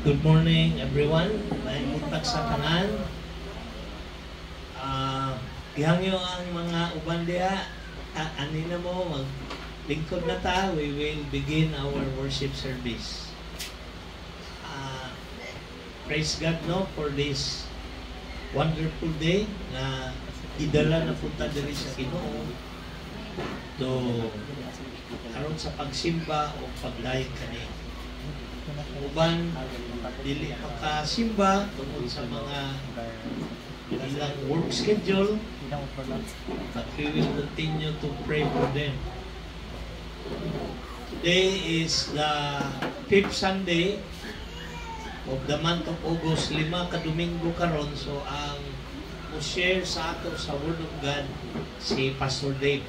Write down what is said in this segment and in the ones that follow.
Good morning, everyone. May buntag sa tanan. Ihangyo ang mga uban diha. Anina mo, maglingkod na ta. We will begin our worship service. Praise God, no, for this wonderful day na idala na punta diri sa Ginoo to aron sa pagsimba o paglayag kani. Uban dili makasimba tungod sa mga ilang work schedule, but we will continue to pray for them. Today is the 5th Sunday of the month of August, 5 ka Domingo karon. So ang mo-share sa ato sa Word of God si Pastor Dave.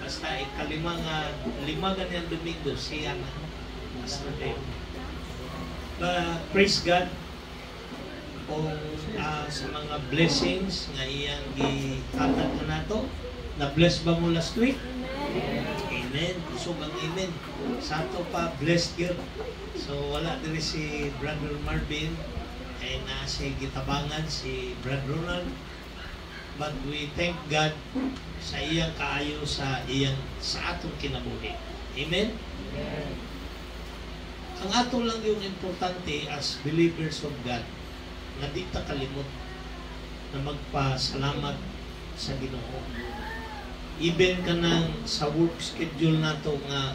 Basta ikalima nga 5 ganyan Domingo siya na Pastor Dave. Praise God kung sa mga blessings nga iyang gihatag na nato. Na-bless ba mo last week? Amen. Kusog ang amen. Sa ato pa, blessed yun. So wala diri si Brother Marvin ay si gitabangan si Brother Ronald. But we thank God sa iyang kaayo sa atong kinabuhi. Amen? Amen. Ang ato lang yung importante as believers of God na di ta kalimot na magpasalamat sa Ginoo. Even ka nang sa work schedule nato nga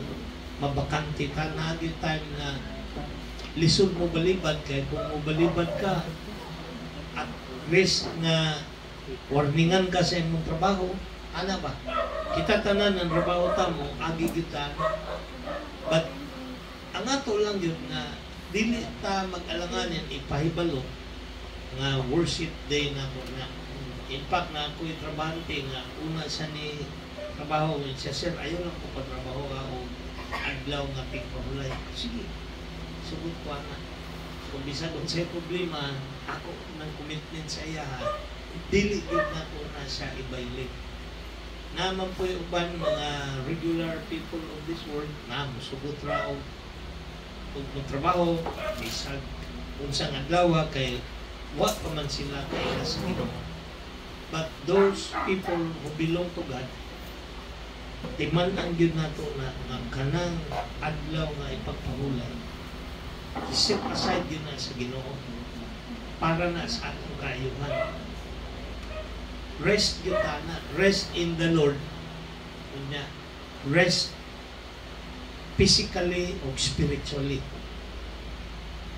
mabakante ka na di time nga lisod mo balibad kay kung mo balibad ka at risk na warningan ka sa imong trabaho, ana ba? Kita tanan ang trabaho ta mo agi kita, but ang ato lang yun na dili ta mag-alanganin ipahibalo nga worship day na mo na. In fact, na ako'y trabahante nga una sa ni trabaho siya, sir, ayaw lang ko patrabaho ako adlaw nga pagpahulay. Sige, sugot ko na. Kung bisa kung sa'yo problema, ako ng commitment sa iya, dili din na ko na siya ibailit. Naman po yung uban mga regular people of this world na musugot rao kung magtrabaho, bisag unsang adlaw kay wa pa man sila kay nasa Ginoo. But those people who belong to God, timan ang yun nato na kanang adlaw nga ipagpahulay. Set aside yun na sa Ginoo para na sa atong kaayuhan. Rest yun na. Rest in the Lord. Rest physically o spiritually.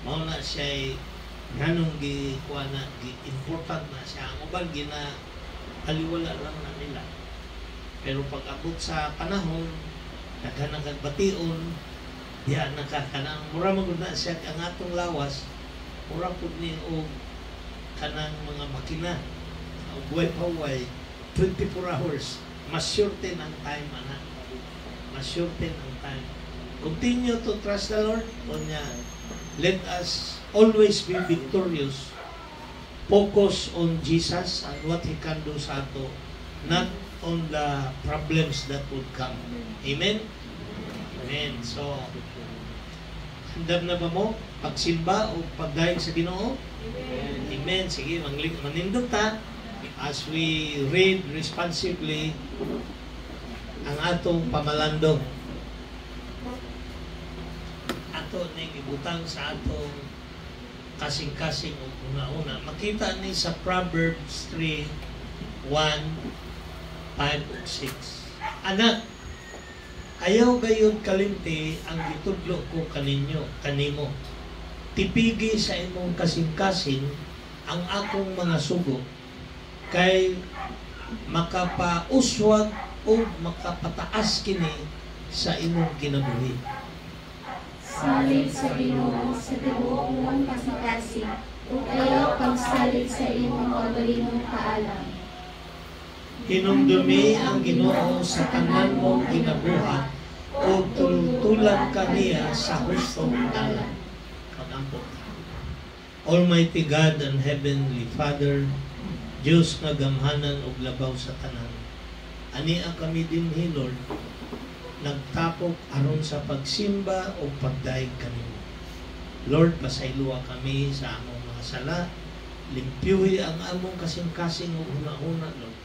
Mao na siya ganong gikuha na, important na siya. Ang uban aliwala lang na nila. Pero pag abot sa panahon, naghanagagbation, diyan nakakanang, mura magod na siya ang atong lawas, mura po ni o kanang mga makina, o buhay-paway, 24 hours, masyurte ng time, anak. Masyurte ng time. Continue to trust the Lord. Let us always be victorious. Focus on Jesus and what He can do sa ato, not on the problems that would come. Amen? Amen. So, handam na ba mo? Pagsimba o pagdaing sa Ginoo? Amen. Amen. Sige, manindot ta as we read responsibly ang atong pamalandong. Ato ning ibutang sa atong kasing-kasing o una-una. Makita ni sa Proverbs 3, 1, 5, 6. Anak, ayaw gayon kalimti ang gitudlo ko kanimo. Tipigi sa imong kasing-kasing ang akong mga sugo, kay makapauswag o makapataas kini sa imong kinabuhi. Salig sa Ginoo sa tibuok mong kasing-kasing, ug ayaw pagsalig sa imong kabalinong kaalam. Hinumdumi ang Ginoo sa tanan mong kinabuhat, o tultulan kaniya sa hustong dalan. Pag-ampot. Almighty God and Heavenly Father, Diyos nga gamhanan og labaw sa tanan. Ani ang kami dinhi, Lord, nagtapok aron sa pagsimba o pagdaig kanimo. Lord, pasayloa kami sa among mga sala. Limpyuhi ang among kasing-kasing una-una, Lord.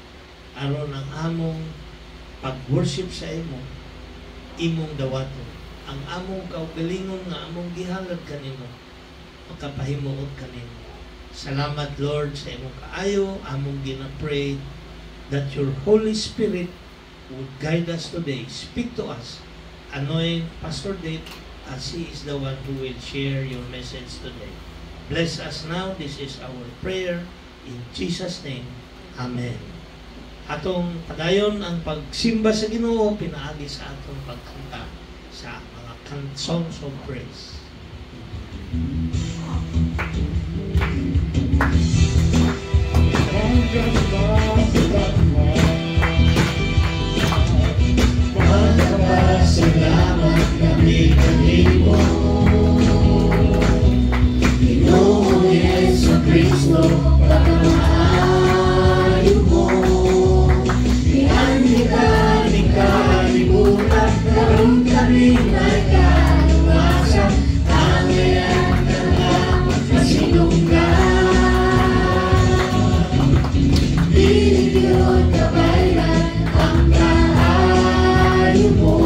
Aron ang among pag-worship sa imong dawaton. Ang among kaugalingon nga among gihalad kanimo, makapahimuot kanimo. Salamat, Lord, sa imong kaayo. Among ginapray that your Holy Spirit would guide us today. Speak to us. Anoint Pastor Dave as he is the one who will share your message today. Bless us now. This is our prayer. In Jesus' name, Amen. Atong padayon ang pagsimba sa Ginoo, pinaagi sa atong pagkanta sa mga songs of praise. Salamat kami kanimo, Ginoong Yesu Kristo, pagkamaayo mo. Hindi kami kalimutan, karoon kami may kaluwasan, tangayan ka nga masinunggan. Binigyan kabayan ang kaayo mo.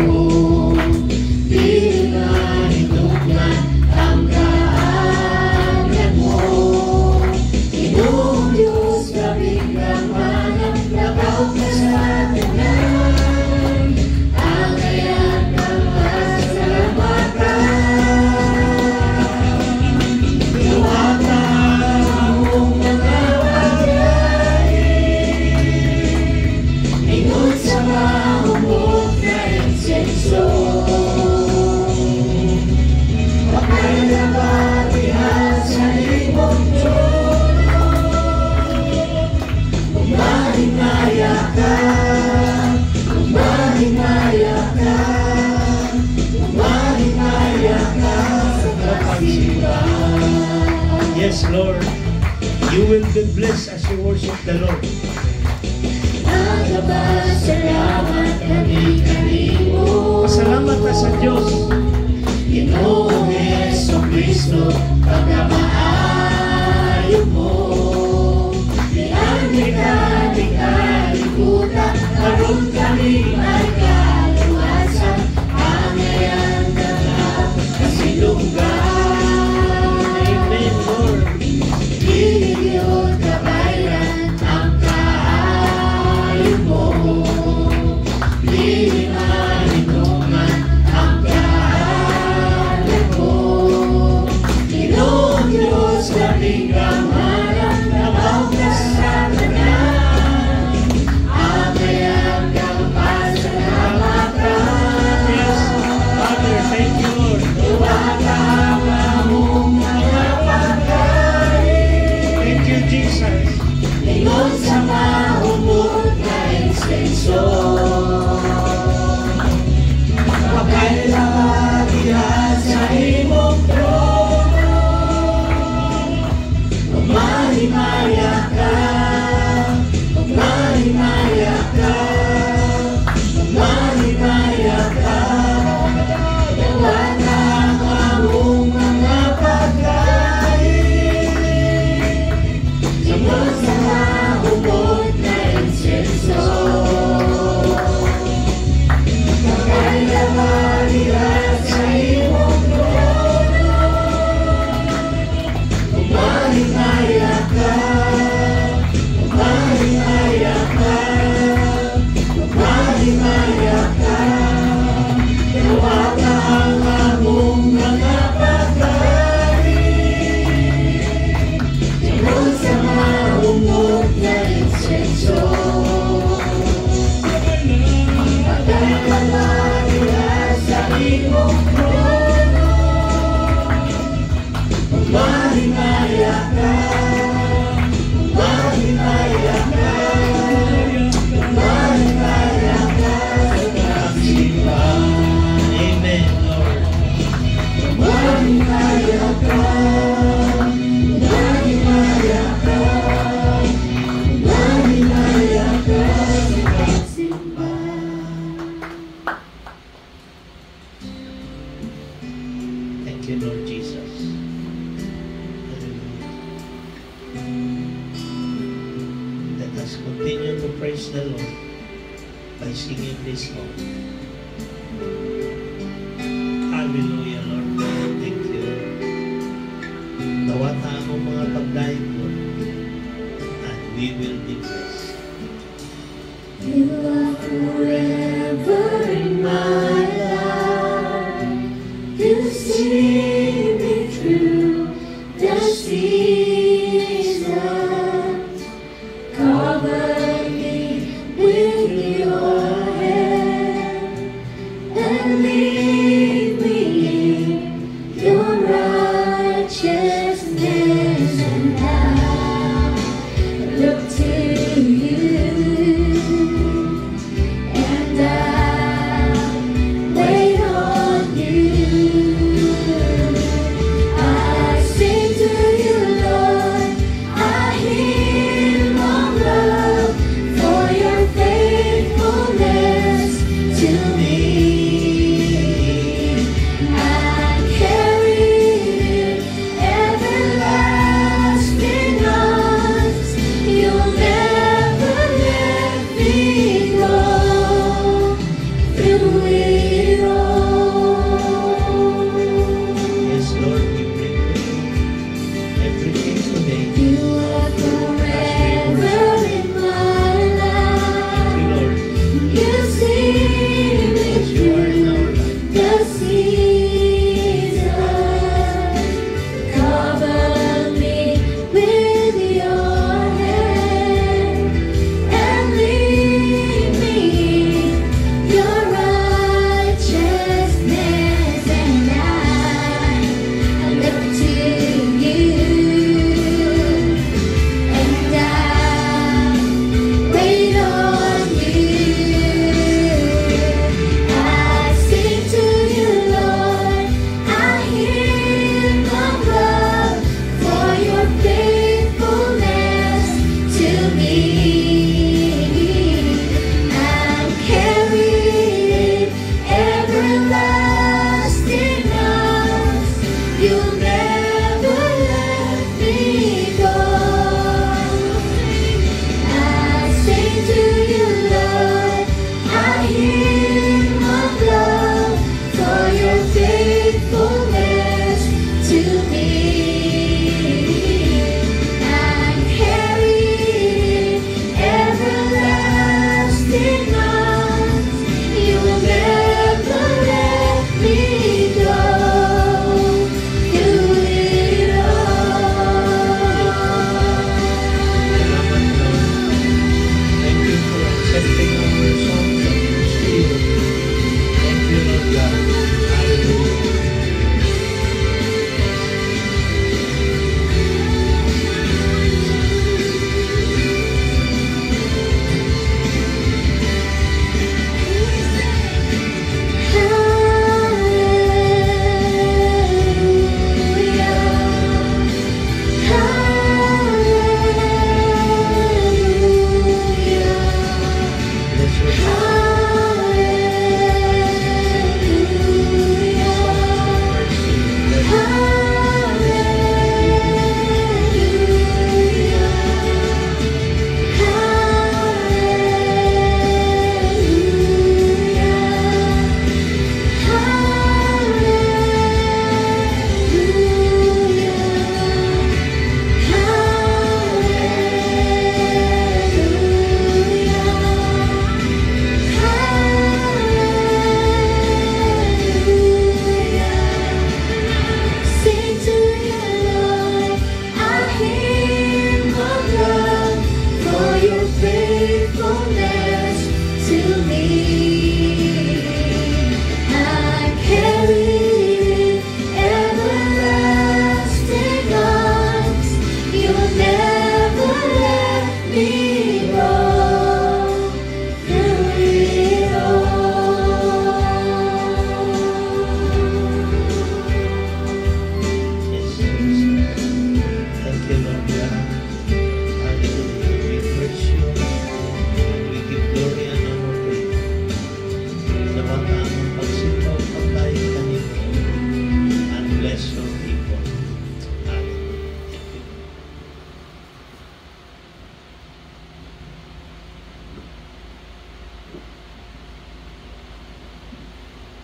Yes, Lord, you will be blessed as you worship the Lord. Salamat kami kanimo, Pasalamat ka sa Diyos. Ginoong Yesu Kristo, pagkamaayo mo. Hindi kami kalimutan, karoon kami may kaluwasan, tangayan ka nga masinunggan. Amen, Lord. Binigyan kabayan ang kaayo mo. Binigyan ang kaayo mo. Ginoong Diyos, kaming kamalan, praise the Lord by singing this song. Hallelujah, Lord. Thank you. Dawata ang mga pagdaig, Lord. And we will be blessed. You are forever in my life. You see me through the seasons. Cover me with your hand and lead me in your righteousness. And I look to you, and I wait on you. I sing to you, Lord. I hear long love for your faithfulness to me. I carry it ever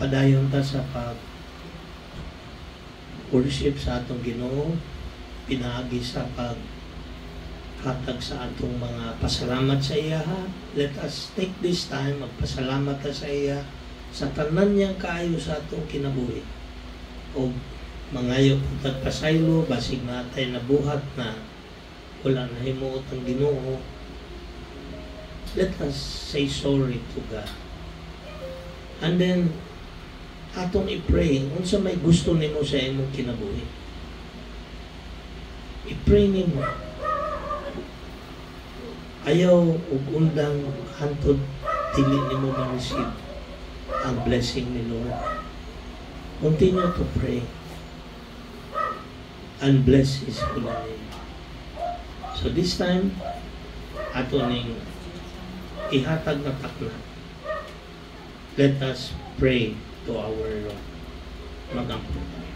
padayon ta sa pag worship sa atong Ginoo, pinaagi sa pag hatag sa atong mga pasalamat sa iya. Let us take this time, magpasalamat ta sa iya sa tanan niyang kaayo sa atong kinabuhi. O mangayo putad pasaylo, basig natay na buhat na wala na himuot ang Ginoo. Let us say sorry to God. And then, atong i-pray, unsa may gusto nimo sa imong kinabuhi. I-pray nimo. Ayaw ug undang hantod dili nimo ma-receive ang blessing ni Lord. Continue to pray and bless His holy name. So this time, ato ning ihatag na takna. Let us pray to our Lord. Magampo tayo.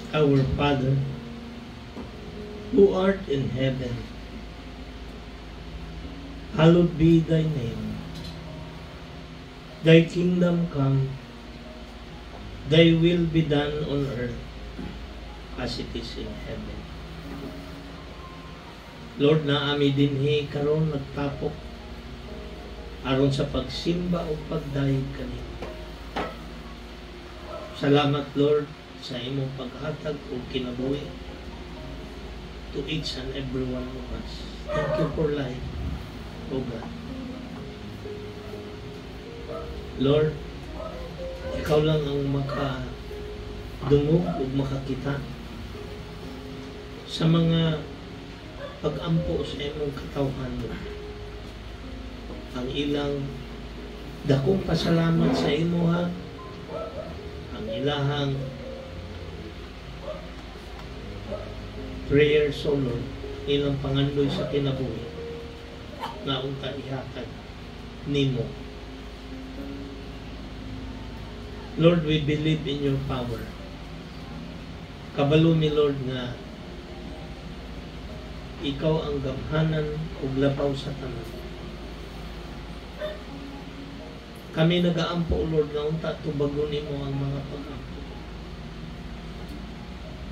Our Father, who art in heaven, hallowed be thy name. Thy kingdom come, thy will be done on earth as it is in heaven. Lord, naami dinhi karon nagtapok aron sa pagsimba o pagdayeg kanimo. Salamat, Lord, sa imong paghatag o kinabuhi to each and every one of us. Thank you for life, O God. Lord, ikaw lang ang makadungog o makakita sa mga pag-ampo sa imong katawhan, Lord. Ang ilang dakong pasalamat sa imo, ha, ang ilahang prayer so Lord, ilang pangandoy sa kinabuhi na unta ihatag nimo. Lord, we believe in your power. Kabalo mi, Lord, nga ikaw ang gamhanan ug labaw sa tanan. Kami nagaampo, Lord, nga unta tubagon nimo ang mga pag-ampo.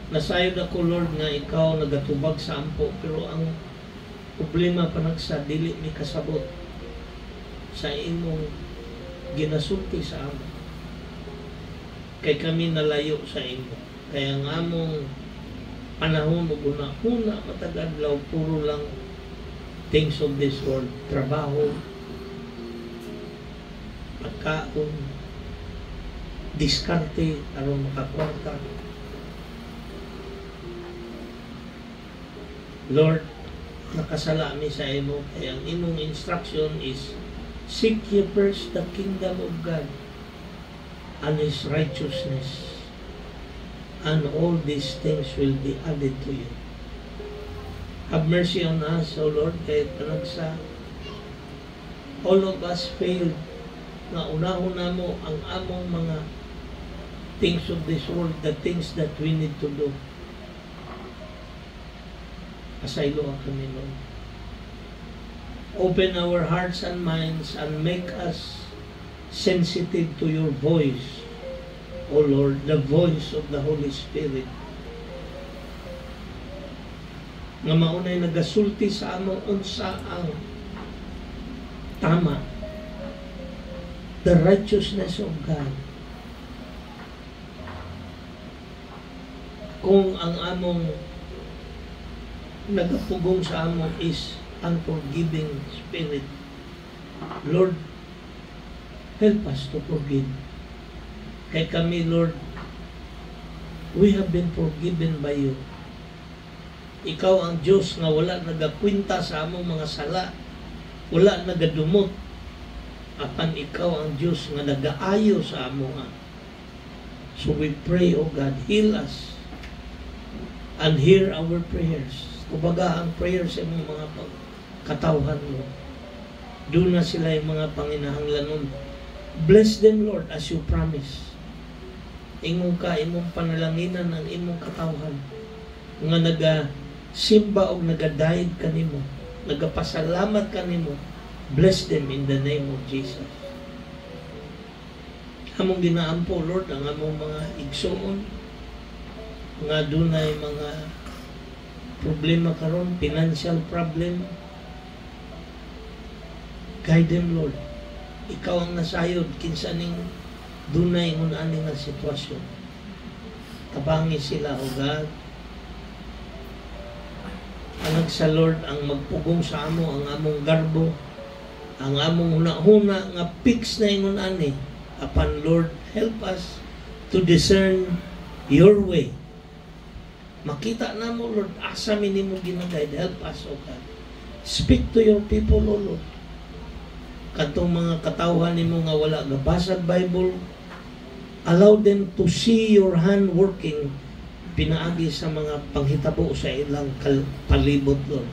Nasayod ako, Lord, nga ikaw nagatubag sa ampo, pero ang problema pa nagsa dili mi kasabot sa imong ginasulti sa amo. Kay kami nalayo sa imo. Kaya ang among panahon ug una matagadlaw puro lang things of this world, trabaho, pagkaon, diskarte aron makakwarta. Lord, nakasala mi sa imo, kaya ang imong instruction is seek ye first the kingdom of God and His righteousness, and all these things will be added to you. Have mercy on us, O Lord, kaya panagsa all of us failed na unahon namo ang among mga things of this world, the things that we need to do. Asaylo ang kami, Lord. Open our hearts and minds and make us sensitive to your voice, O Lord, the voice of the Holy Spirit. Nga maunay nagasulti sa among unsa ang tama, the righteousness of God. Kung ang among nagapugong sa among is unforgiving spirit, Lord, help us to forgive. Kay kami, Lord, we have been forgiven by you. Ikaw ang Diyos nga wala nagakwinta sa among mga sala, wala nagadumot, apan ikaw ang Diyos nga nagaayo sa among. So we pray, O God, heal us and hear our prayers. Kumbaga ang prayers sa imong mga katawhan mo, doon na sila yung mga panginahanglanon. Bless them, Lord, as you promise. Imong panalanginan ang imong katawhan nga nagasimba o nagadayid kanimo, nagapasalamat kanimo. Bless them in the name of Jesus. Among ginaampo, Lord, ang among mga igsoon nga dunay mga problema karon, financial problem. Guide them, Lord. Ikaw ang nasayod kinsa ning dunay ngun ani nga sitwasyon. Tabangi sila, O God. Anag sa Lord ang magpugong sa amo, ang among garbo, ang among huna-huna nga fix na ingon ani. Apan, Lord, help us to discern your way. Makita na mo, Lord, asa minimo ginaguide. Help us, O God. Speak to your people, O Lord. Katong mga katawhan nimo nga wala gabasag Bible, allow them to see your hand working pinaagi sa mga panghitabo sa ilang palibot, Lord,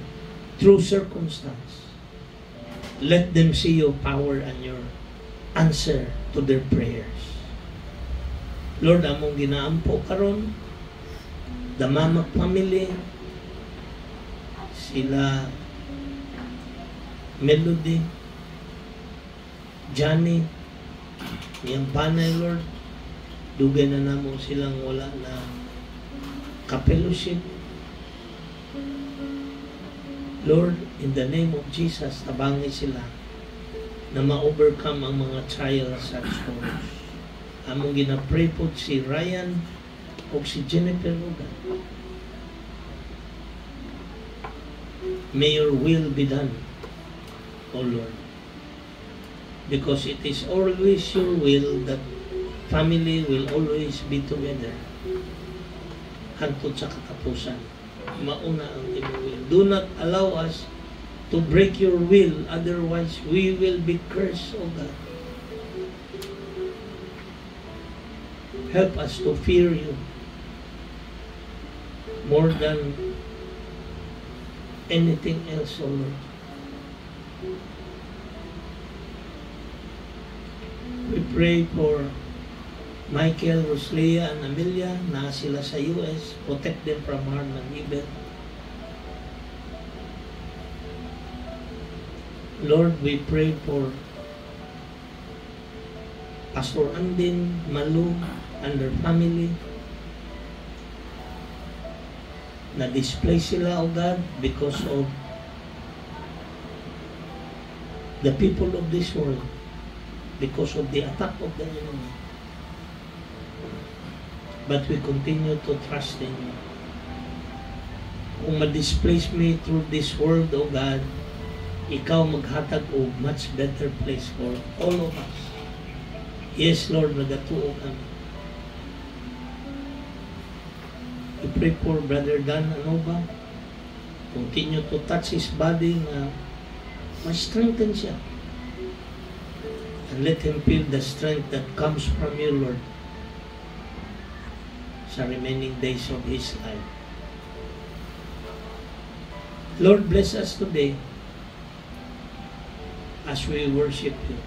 through circumstance. Let them see your power and your answer to their prayers. Lord, among ginaampo karon, the Mamak family, sila Melody, Johnny, yung panay, Lord, dugay na namo silang wala na kapellowship. Lord, in the name of Jesus, tabangi sila na ma-overcome ang mga trials at sorrows. Among ginapray po si Ryan o si Jennifer Logan. May your will be done, O Lord. Because it is always your will that family will always be together hangtod sa katapusan. Mauna ang imong will. Do not allow us to break your will, otherwise we will be cursed, O God. Help us to fear you more than anything else, O Lord. We pray for Michael, Roslea, and Amelia na sila sa US. Protect them from harm and evil. Lord, we pray for Pastor Andin, Malu, and their family. Na-display sila, O God, because of the people of this world, because of the attack of the enemy. But we continue to trust in you. Kung ma-displace me through this world, O God, ikaw maghatag o much better place for all of us. Yes, Lord, nagatuo kami. We pray for Brother Dan Anova. Continue to touch his body na ma-strengthen siya. And let him feel the strength that comes from you, Lord, sa remaining days of his life. Lord, bless us today as we worship you.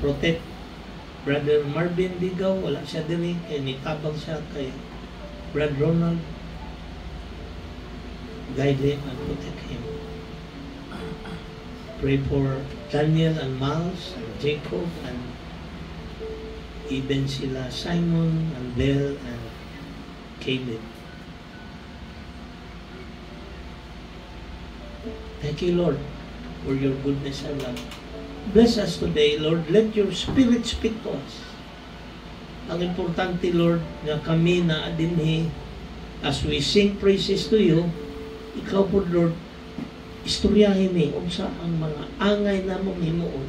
Protect Brother Marvin Digaw, wala siya diri, kay nitabang siya kay Brad Ronald. Guide him and protect pray for Daniel and Miles and Jacob and even sila Simon and Bell and Caleb. Thank you, Lord, for your goodness and love. Bless us today, Lord. Let your Spirit speak to us. Ang importante, Lord, na kami na adinhi, as we sing praises to you, ikaw po, Lord, istoryahin ni, unsa ang mga angay na mong himuon,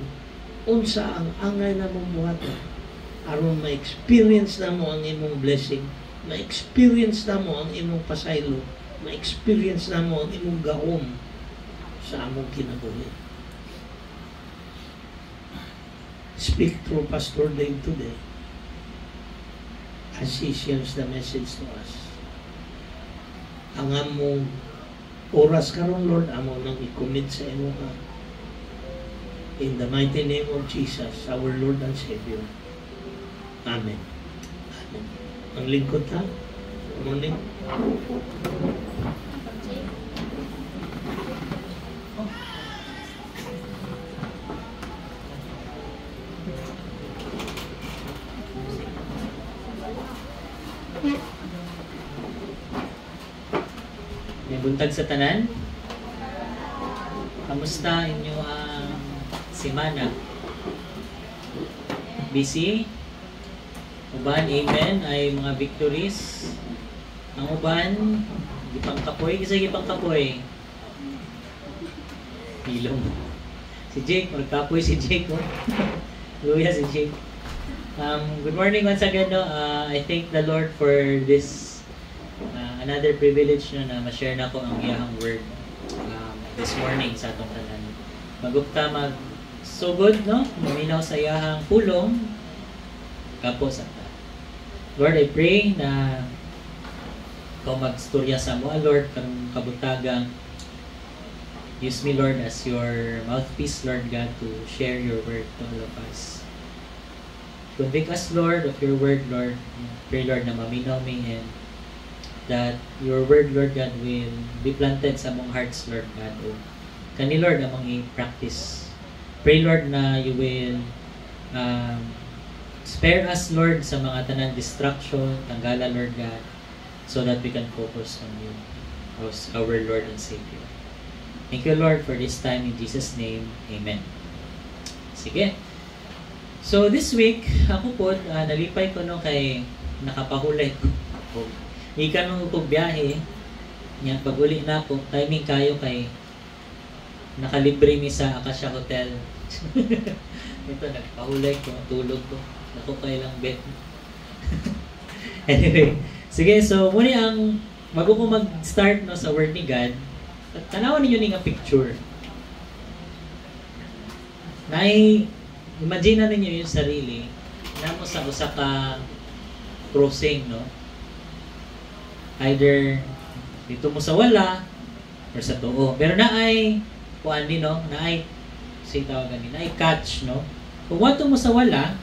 unsa ang angay na mong buhaton, aron ma-experience na mo ang imong blessing, ma-experience na mo ang imong pasaylo, ma-experience na mo ang imong gaom sa among kinabuhi. Speak through Pastor Dave today as he shares the message to us. Ang among oras karon, Lord, amo nang i-commit sa imo ka. In the mighty name of Jesus, our Lord and Savior. Amen. Amen. Ang lingkod ha? Morning. May buntag sa tanan. Kamusta inyo ang semana? Busy? Uban, amen, ay mga victories. Ang uban, gipang kapoy, kasi gipang kapoy. Hilong. Si Jake, magkapoy si Jake, oh. Luya si Jake. Good morning once again, no? I thank the Lord for this another privilege na ma-share na ko ang iyahang word this morning sa atong tanan. Magupta magsugod, no? Maminaw sa iyahang pulong. Kapos at Lord, I pray na ikaw magstorya sa mo, Lord, karong kabutagang. Use me, Lord, as your mouthpiece, Lord God, to share your word to all of us. Convict us, Lord, of your word, Lord. Pray, Lord, na maminaw me and that your word, Lord God, will be planted sa among hearts, Lord God. O kani, Lord, among i-practice. Pray, Lord, na you will spare us, Lord, sa mga tanang distraction, tanggala, Lord God, so that we can focus on you, as our Lord and Savior. Thank you, Lord, for this time. In Jesus' name, amen. Sige. So, this week, ako po, nalipay ko no kay nakapahulay ko. Ika nung ko biyahe, niya pag-uli na ako, timing kayo kay nakalibre mi sa Acacia Hotel. Ito, nagpahulay ko, tulog ko. Ako kayo lang bet. Anyway, sige, so muna ang bago ko mag-start no, sa word ni God, tanawan ninyo ni nga picture. Imagine na ninyo yung sarili na mo sa usa ka crossing, no? Either dito mo sa wala or sa tuo. Pero naay kuan ni, no? Naay say tawagan ni, naay catch, no? Kung wato mo sa wala,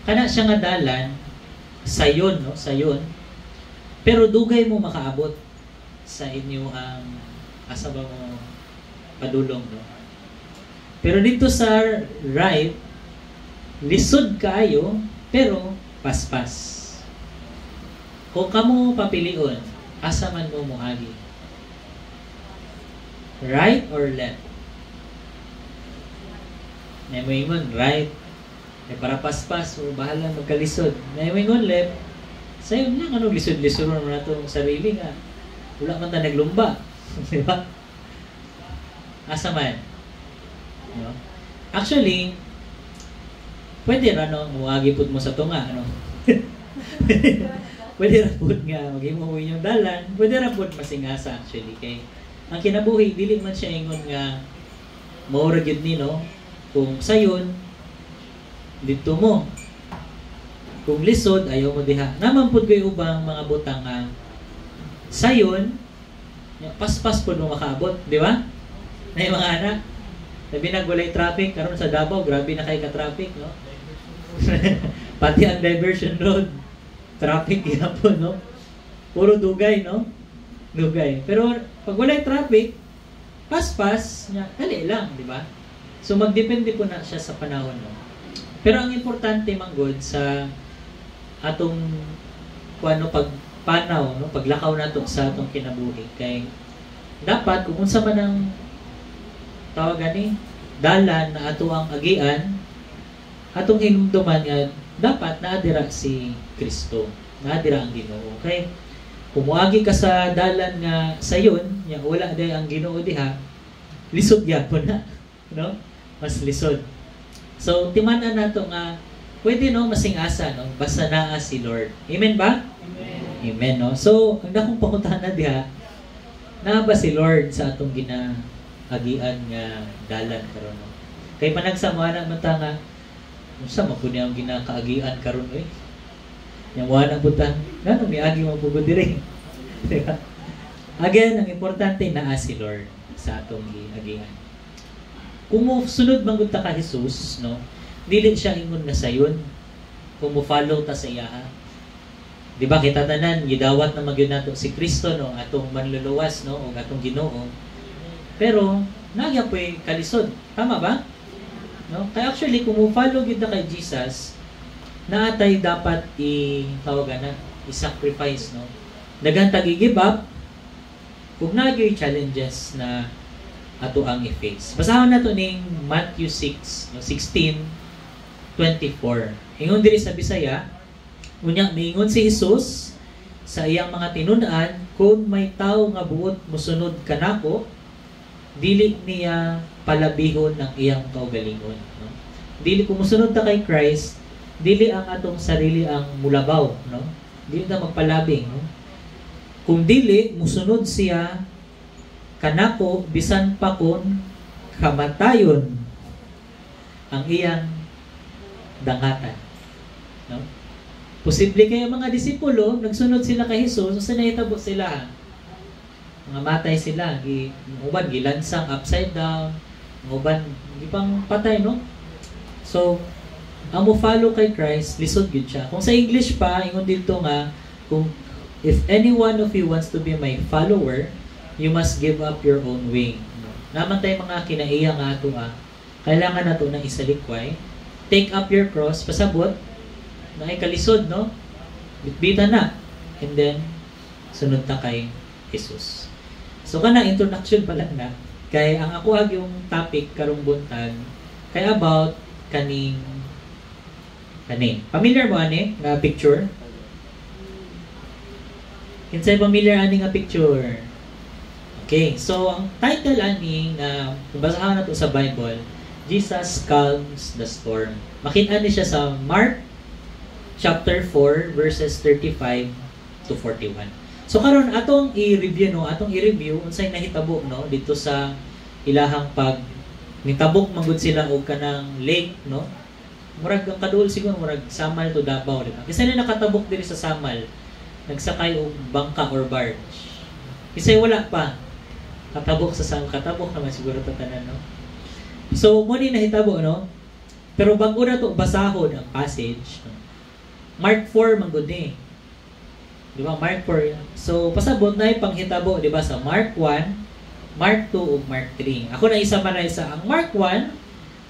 kana siya nga dalan sayon, no? Sayon. Pero dugay mo makaabot sa inyo ang asa ba mo padulong, no? Pero dito sa right, lisod kaayo, pero paspas. Kung kamo papilion, asa man mo muagi? Right or left? May mo ingon, right. Para paspas, o bahala magkalisod. May mo ingon, left. Sayo lang, ano, lisod-lisod naman na itong sarili nga. Wala man ta naglumba. Di ba? Asa man? No? Actually, pwede ra, no, muagi pud mo sa tunga, ano? Pwede ra pud nga maghimuwi yung dalan, pwede ra pud masingasa actually kay ang kinabuhi dili man siya ingon nga mao ra gyud ni, no? Kung sayon dito mo. Kung lisod ayaw mo diha. Naman pud kay ubang mga butang nga sayon paspas pud mo makaabot, di ba? Nay mga anak, sabi na gulay traffic karon sa Davao, grabe na kay ka traffic, no? Pati ang diversion road traffic yapon, no? Puro dugay, no? Dugay. Pero pag walay traffic, paspas, dali lang, di ba? So magdepende po na siya sa panahon, no. Pero ang importante manggod sa atong pagpanaw, no, paglakaw nato sa atong kinabuhi kay dapat kung unsa man ang tawag ani dalan na ato ang agian, atong hinumduman nga dapat naadira si Kristo, naadira ang Ginoo. Okay? Kumuagi ka sa dalan nga sayon, nya wala day ang Ginoo diha, lisod gyapon na, no? Mas lisod. So timan-an nato nga pwede no masing-asa no basta naa si Lord. Amen ba? Amen. Amen no. So ang dakong pangutana diha, naa ba si Lord sa atong ginaagian nga dalan karon no? Kay panagsama na man ta nga unsa man pud ang ginakaagian karon oy. Yang wala butan, ngano miagi mo pugod diri. Again, ang importante naa si Lord sa atong giagian. Kung mo sunod man gud ta ka Jesus, no? Dili siya ingon nga sayon. Kung mo follow ta sa iya. Di ba kita tanan gidawat na magyud nato si Kristo no, atong manluluwas no, o atong Ginoo. Pero nagya poy kalisod. Tama ba? No? Kaya actually kung mo follow gid na kay Jesus, naatay dapat i-sacrifice, no? Daghan tag i-give up kung nagyoy challenges na ato ang i-face. Basahon nato ning Matthew 6, no, 16:24. Ingon diri sa Bisaya, unya miingon si Jesus sa iyang mga tinun-an, kung may tawo nga buot mosunod kanako, dili niya palabihon ang iyang kaugalingon, no? Dili kung mosunod ta kay Christ, dili ang atong sarili ang mulabaw, no? Dili ta magpalabing, no? Kung dili musunod siya kanako bisan pa kun kamatayon ang iyang dangatan, no? Posible kaya mga disipulo nagsunod sila kay Jesus, so nahitabo sila, mga matay sila, uban gilansang upside down, uban gipang patay, no? So ang mo follow kay Christ, lisod gyud siya. Kung sa English pa, ingon dito nga, kung if any one of you wants to be my follower, you must give up your own way. Naman tayo mga kinaiya nga ato kailangan nato na isalikway. Take up your cross, pasabot, na ay kalisod, no? Bitbitan na. And then, sunod ta kay Jesus. So, kana introduction pa lang na. Kay ang ako yung topic karong buntag, kay about kaning. Familiar mo ani nga picture? Kinsay familiar ani nga picture? Okay, so ang title ani na basahan nato sa Bible, Jesus calms the storm. Makita ni siya sa Mark chapter 4 verses 35 to 41. So karon atong i-review unsay nahitabo no dito sa ilahang pag nitabok manggod sila og kanang lake, no? Murag ang kaduol siguro murag Samal to Davao, di ba? Kasi na nakatabok diri sa Samal, nagsakay og bangka or barge. Kasi wala pa katabok sa Samal, katabok naman siguro tatanan, no? So mo ni nahitabo, no? Pero bago na to basahon ang passage, no? Mark 4 manggod ni. Di ba? Mark 4. So pasabot na panghitabo, di ba, sa Mark 1, Mark 2 ug Mark 3. Ako na i-summarize sa ang Mark 1.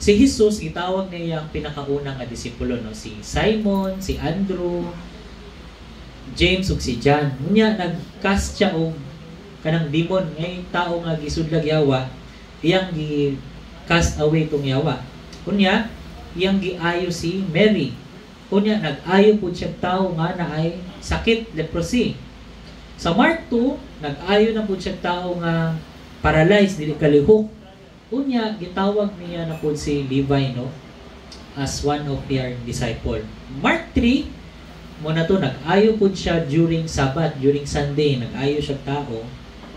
Si Jesus, itawag niya ang pinakaunang nga disipulo, no? Si Simon, si Andrew, James, ug si John. Unya, nag-cast siya og kanang demon, ngay tao nga gisudlag yawa, iyang gi-cast away tong yawa. Unya, iyang giayo si Mary. Unya, nag-ayo po siya tao nga na ay sakit, leprosy. Sa Mark 2, nag-ayo na po siya tao nga paralyzed, dili kalihok. Unya, gitawag niya na po si Levi, no? As one of their disciple. Mark 3, muna to, nag-ayo po siya during Sabbath, during Sunday, nag-ayo siya tao.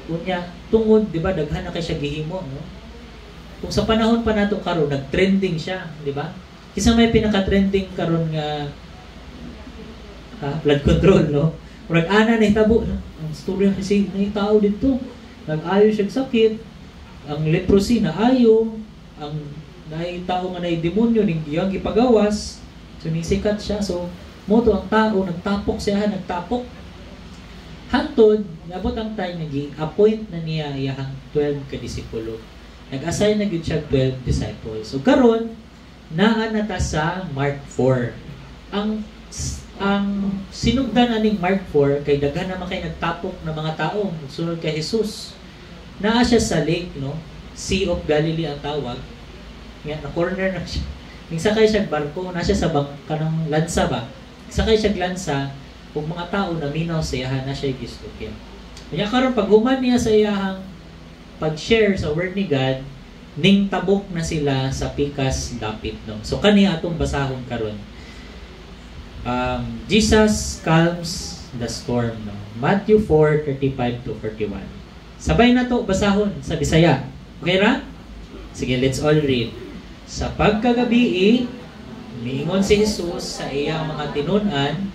Unya, tungod, di ba, daghan na kay siya gihimo, no? Kung sa panahon pa nato karon nag-trending siya, di ba? Kisa may pinaka-trending karon nga blood control, no? Murag ana na hitabo, no? Ang storya kasi may tao dito, nag-ayo siya sakit, ang leprosy na ayo, ang tao nga na demonyo ning iyang gipagawas, so nisikat siya. So moto ang tao nagtapok siya, nagtapok. Hantod nabot ang time nga gi-appoint na niya iyang 12 ka disipulo. Nag-assign na gyud siya 12 disciples. So karon naa na ta sa Mark 4. Ang sinugdan aning Mark 4 kay daghan naman kay nagtapok na mga tao sunod kay Jesus. Naa siya sa lake, no? Sea of Galilee ang tawag. Nga na corner na siya. Ning sakay siya barko, na siya sa kanang lansa ba. Sakay siya lansa, ug mga tao na minaw sa iyahan na siya gistukyan. Kanya karon pag human niya sa iyahang pag-share sa word ni God, ning tabok na sila sa pikas dapit, no. So kani atong basahon karon. Jesus calms the storm, no. Matthew 4:35 to 41. Sabay na to basahon sa Bisaya. Okay ra? Sige, let's all read. Sa pagkagabi, miingon si Jesus sa iyang mga tinun-an,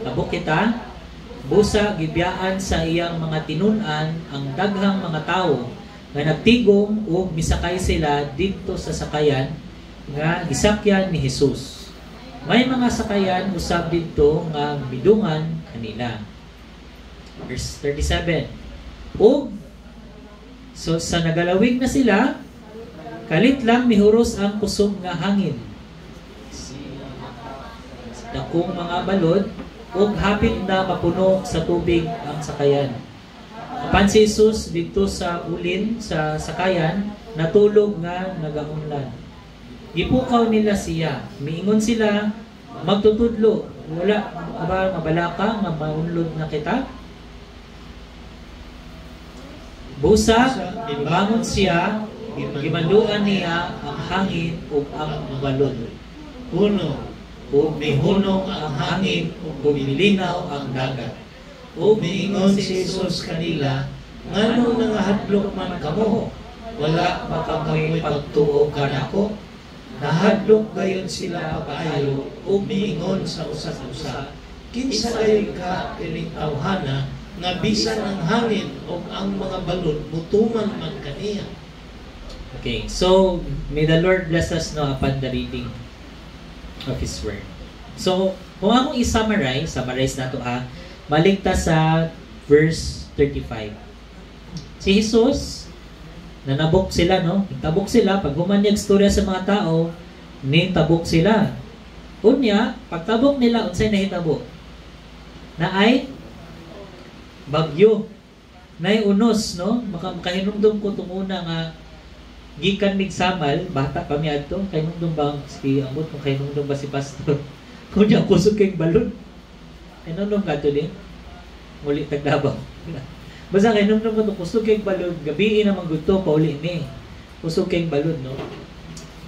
tabok kita, busa gibiyaan sa iyang mga tinun-an ang daghang mga tawo nga nagtigom o misakay sila dito sa sakayan nga gisakyan ni Jesus. May mga sakayan usab didto nga bidungan kanila. Verse 37. So sa nagalawig na sila, kalit lang mihuros ang kusog nga hangin. Dakong mga balod ug hapit na mapuno sa tubig ang sakayan. Apan si Jesus dito sa ulin sa sakayan natulog nga nagaunlan. Gipukaw nila siya. Miingon sila, magtutudlo. Wala ba mabalaka nga maunlod na kita? Busa, bangon siya, gimanduan niya ang hangin ug ang balod. Puno, Ug mihunong ang hangin ug milinaw ang dagat. Ug miingon si Jesus kanila, ngano nangahadlok man kamo? Wala makamoy pagtuo kanako. Nahadlok gayon sila pagaayo ug miingon sa usa-usa. Kinsa gayon ka kining tawhana nga bisan ang hangin ug ang mga balod mutuman man kaniya. Okay, so may the Lord bless us no upon the reading of His Word. So, kung akong i-summarize na to maligta sa verse 35. Si Jesus, nanabok sila, no? Tabok sila, pag humanyag storya sa mga tao, tabok sila. Unya, pagtabok nila, unsay nahitabo? Na ay bagyo. Na ay unos, no? Makahinumdum ko itong una nga gikan migsamal, bata pa mi adto, kahinumdum ba si ambot mo kahinumdum ba si pastor? Kung niya kusog kayong balon. Kahinumdum ka to din. Muli tagdabaw. Basta kahinumdum ko to kusog kayong balon, gabi na magguto pauli ni. Kusog kayong balon, no?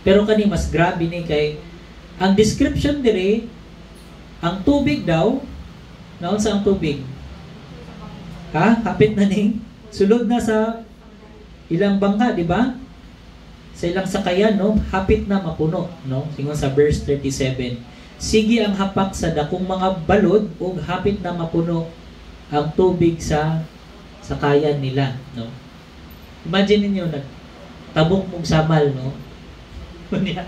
Pero kani mas grabe ni kay ang description dire ang tubig daw, naon sa ang tubig? Kapit na ning sulod na sa ilang bangka, di ba? Sa ilang sakayan, no? Hapit na mapuno, no? Singon sa verse 37. Sige ang hapak sa dakong mga balod ug hapit na mapuno ang tubig sa sakayan nila, no? Imagine niyo tabok mong samal, no? Kunya,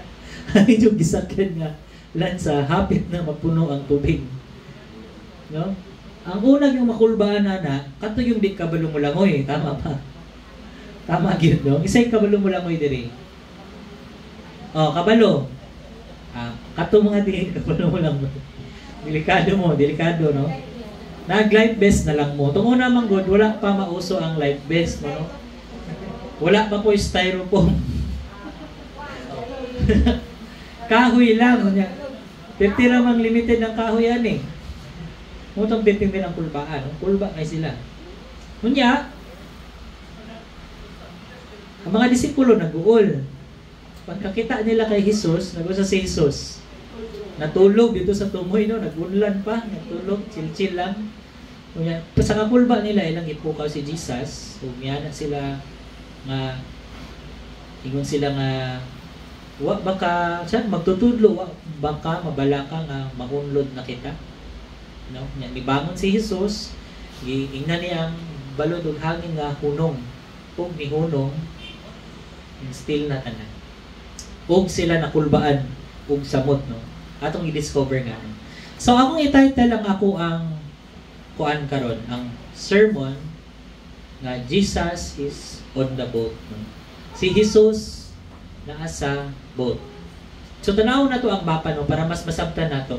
yung gisakyan nga lansa, hapit na mapuno ang tubig. No? Ang unang yung makulbaan na, kato yung di kabalo mo langoy, tama pa. Tama gyud, no? Isay kabalo mo langoy diri. Oh, kabalo. Kato mga di kabalo mo langoy. Delikado, no? Nag-life vest na lang mo. Tungo naman good, wala pa mauso ang life vest, no? Wala pa po styrofoam. Kahoy lang. Tira mang limited ng kahoy yan eh. Mutang biting din ang kulbaan. Kulba ay sila. Kunya, ang mga disipulo nag-uol. Pagkakita nila kay Jesus, nag-usa si Jesus. Natulog dito sa tumoy, no? Nag-unlan pa. Natulog, chill-chill lang. Kunya, sa kakulba nila, ilang ipukaw si Jesus. Umiyana sila nga, ingon sila nga, wa baka siya magtutudlo, wa baka mabalaka nga maunlod na kita, no? Nya mibangon si Jesus, giingnan niya ang balod ug hangin nga hunong ug mihunong still na tanan ug sila nakulbaan ug samot, no? Atong i-discover nga, no? So akong i-title lang ako ang kuan karon, ang sermon nga Jesus is on the boat, no? Si Jesus naa sa boat. So tanaw na to ang mapa no para mas masabtan nato.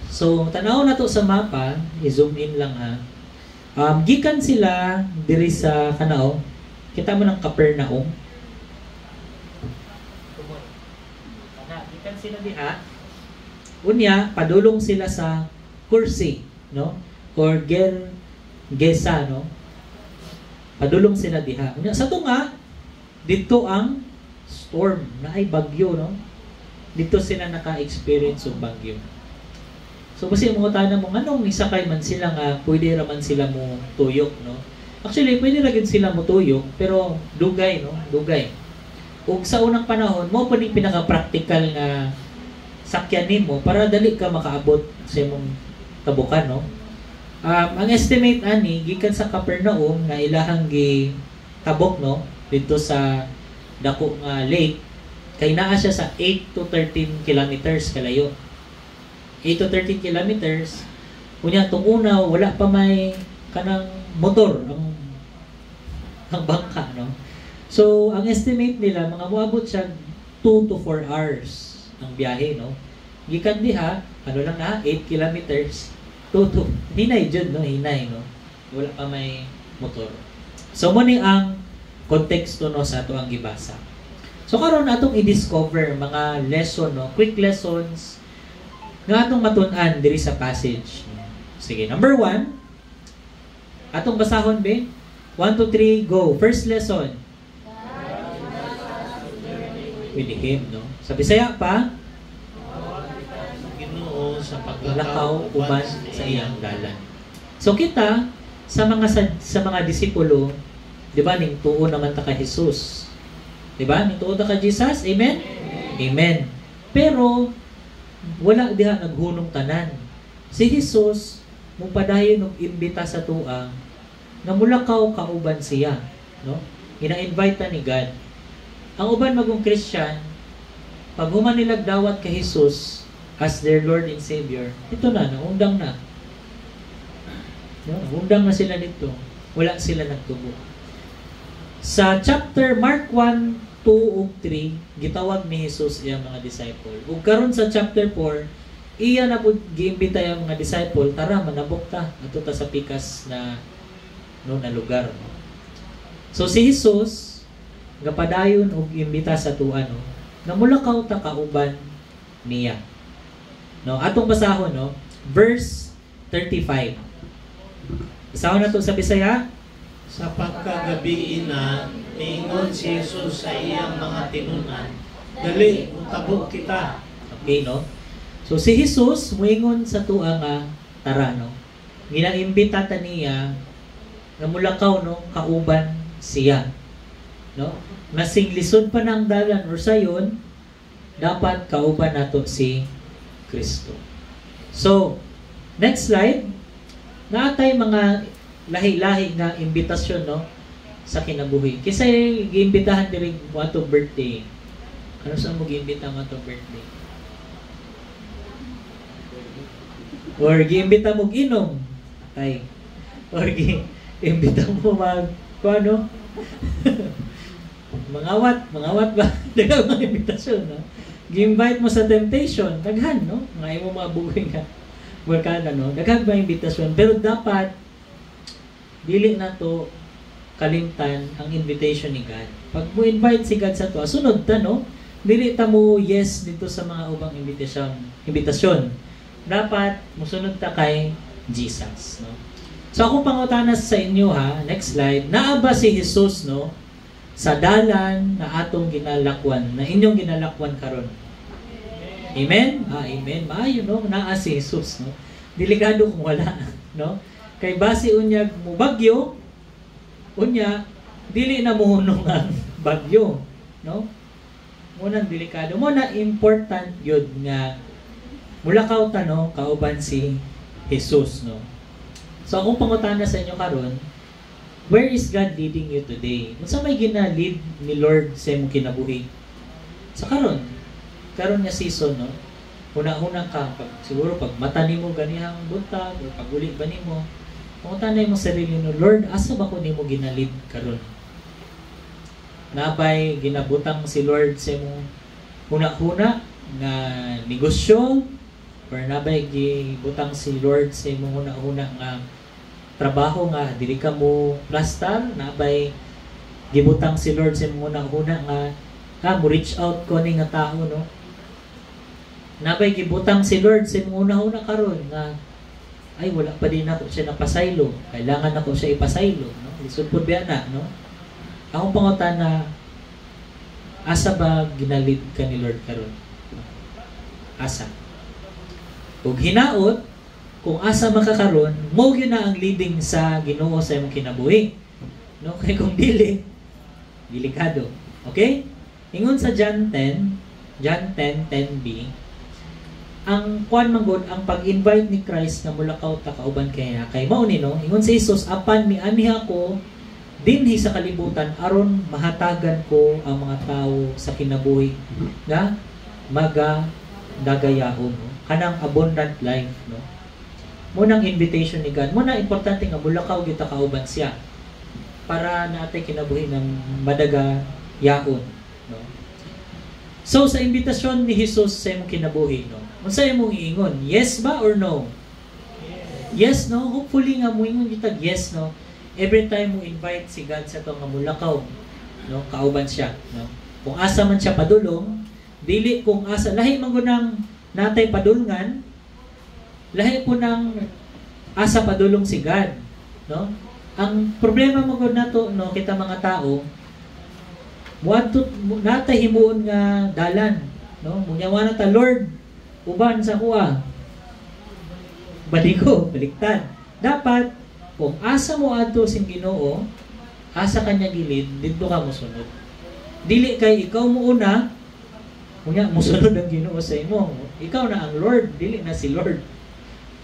So tanaw na to sa mapa, i-zoom in lang ha. Gikan sila diri sa kanao. Kita mo ng Capernaum. Gikan sila diha. Unya padulong sila sa Kursi, no? Or Gesa, no? Padulong sila diha. Unya sa tunga dito ang storm na ay bagyo, no? Dito sila naka-experience ng bagyo. So kasi mga tanan mo anong nisakay man sila nga pwede raman sila mo tuyok, no? Actually pwede ra gid sila mo tuyok pero dugay, no? Dugay. Ug sa unang panahon mo pa ni pinaka-practical nga sakyan nimo para dali ka makaabot sa imong tabukan, no? Ang estimate ani gikan sa Capernaum nga ilahang gi tabok, no? Dito sa dako nga lake kay naa siya sa 8 to 13 kilometers kalayo. 8 to 13 kilometers. Unya tung una wala pa may kanang motor ang bangka, no. So ang estimate nila mga moabot siya 2 to 4 hours ang biyahe, no. Gikan diha ano lang na 8 kilometers. 2 to hinay jud, no, hinay, no. Wala pa may motor. So mo ni ang konteksto, no, sa ato ang gibasa. So karon atong i-discover mga lesson, no, quick lessons nga atong matun-an diri sa passage. Sige, number 1. Atong basahon be. 1 2 3 go. First lesson. With him, no. Sa Bisaya pa, Ginoo sa paglakaw uban sa iyang dalan. So kita sa mga disipulo, di ba, ning tuo naman ta ka Jesus. Di ba? Ning tuo ta ka Jesus. Amen? Amen. Pero wala diha naghunong tanan. Si Jesus mong padayon og imbita sa tuang nga mulakaw kauban siya, no? Ina-invite ta ni God. Ang uban magong Christian, pag human nila dawat kay Jesus as their Lord and Savior, ito na, naundang na. No? Undang na sila dito. Wala sila nagtubo. Sa chapter Mark 1, 2 ug 3 gitawag ni Jesus iyang mga disciple. Ug karon sa chapter 4 iya na pud giimbita ang mga disciple, tara manabok ta adto ta sa pikas na no na lugar. So si Jesus gapadayon og imbita sa tuwa, no, nga mulakaw ta kauban niya. No, atong basahon, no, verse 35. Basahon na to sa Bisaya. Sa pagkagabi na niingon si Jesus sa iyang mga tinunan, dali, utabok kita. Okay, no? So si Jesus muingon sa tuwa nga tara, no. Ginaimbita ta niya nga mulakaw, no, kauban siya, no. Masing lisod pa ng dalan or sayon dapat kauban nato si Kristo. So next slide. Naatay mga lahi-lahi nga imbitasyon, no, sa kinabuhi. Kisay giimbitahan diri mo ato birthday. Ano sa mo giimbita mo ato birthday? Or giimbita mo ginom. Ay. Or giimbita mo mag ano? mangawat ba? Daghang mga imbitasyon, no. Gi-invite mo sa temptation, daghan, no. Nga imo mga bugoy nga. Workada, no. Daghang ba imbitasyon, pero dapat dili na to kalimtan ang invitation ni God. Pag mo invite si God sa to, sunod ta, no? Dili ta mo yes dito sa mga ubang imbitasyon. Dapat musunod ta kay Jesus, no? So ako pangutanas sa inyo, ha, next slide. Naa ba si Jesus, no, sa dalan na atong ginalakwan, na inyong ginalakwan karon? Amen? Amen. Maayo, no? Naa si Jesus, no? Delikado kung wala, no? Kay base unyag mo bagyo, unya dili na muhunong ang bagyo, no? Muna delikado, muna important yun nga mulakaw ta, no, kauban si Jesus, no. So akong pangutana sa inyo karon, where is God leading you today? Unsa may gina-lead ni Lord sa imong kinabuhi? Sa karon nga season, no. Una-una ka siguro pag mata nimo ganihang buntag o pag uli ba nimo, pangutanay mo sarili no, Lord, asa ba ko nimo ginalid karon? nabay ginabutang si Lord sa imong huna-huna nga negosyo, or nabay gibutang si Lord sa imong huna-huna nga trabaho nga dili ka mo plastar, nabay gibutang si Lord sa imong huna-huna nga mo reach out ko ni nga tao, no? Nabay gibutang si Lord sa imong huna-huna karon nga ay wala pa din ako siya napasaylo, kailangan ako siya ipasaylo, no? Lisod pud biya na, no? Akong pangutana, asa ba ginalid ka ni Lord karon? Asa? Ug hinaot, kung asa makakaron, mo gyud na ang leading sa Ginoo sa imong kinabuhi. No, kay kung dili, delikado. Okay? Ingon sa John 10:10b, ang kuan manggod ang pag-invite ni Christ nga mulakaw ta kauban kaya kay mao ni, no? Ingon si Jesus, apan mianhi ako dinhi sa kalibutan aron mahatagan ko ang mga tao sa kinabuhi nga magadagayaon, no? Kanang abundant life, no? Munang invitation ni God, muna importante nga mulakaw kita kauban siya para natay kinabuhi ng madagayaon, no? So sa imbitasyon ni Jesus sa imong kinabuhi, no? Unsa imong iingon? Yes ba or no? Yes, no? Hopefully nga mo ingon kitag yes, no? Every time mo invite si God sa to nga mulakaw, no? Kauban siya, no? Kung asa man siya padulong, dili kung asa lahi man gunang natay padulngan, lahi po nang asa padulong si God, no? Ang problema mo gud nato, no, kita mga tao, muadto natay himuon nga dalan, no? Munyawa na ta, Lord, uban sa kuha. Baliko, baliktad. Dapat kung asa mo adto sing Ginoo, asa kanya gilid, didto ka mosunod. Dili kay ikaw mo una, unya mosunod ang Ginoo sa imo. Ikaw na ang Lord, dili na si Lord.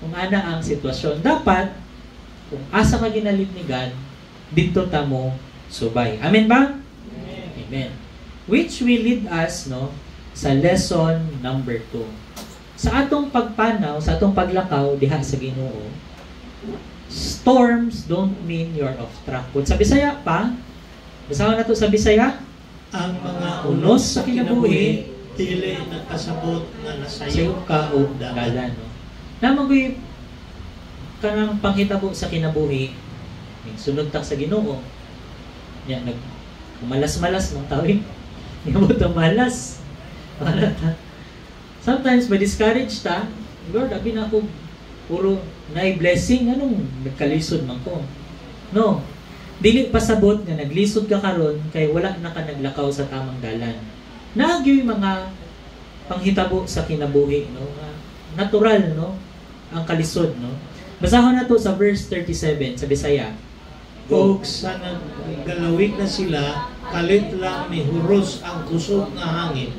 Kung ana ang sitwasyon, dapat kung asa ka ginalid ni God, dito ta mo subay. Amen ba? Amen. Which will lead us, no, sa lesson number 2. Sa atong pagpanaw, sa atong paglakaw diha sa Ginoo, storms don't mean you're off track. Kung sa Bisaya pa, basahan nato sa Bisaya, ang mga unos sa kinabuhi dili nagpasabot na nasayo ka o dalan, no? Naman kanang panghitabo sa kinabuhi, sunod ta sa Ginoo. Ya malas-malas ng tawin. Ngamot ang malas. Sometimes ma-discourage ta, Lord, abi na ako puro na-blessing, anong nagkalisod man ko? No. Dili pasabot nga naglisod ka karon kay wala na ka naglakaw sa tamang dalan. Nagyoy mga panghitabo sa kinabuhi, no? Natural, no? Ang kalisod, no? Basahon na to sa verse 37 sa Bisaya. O sa naggalawig na sila, kalit lang ni huros ang kusog nga hangin.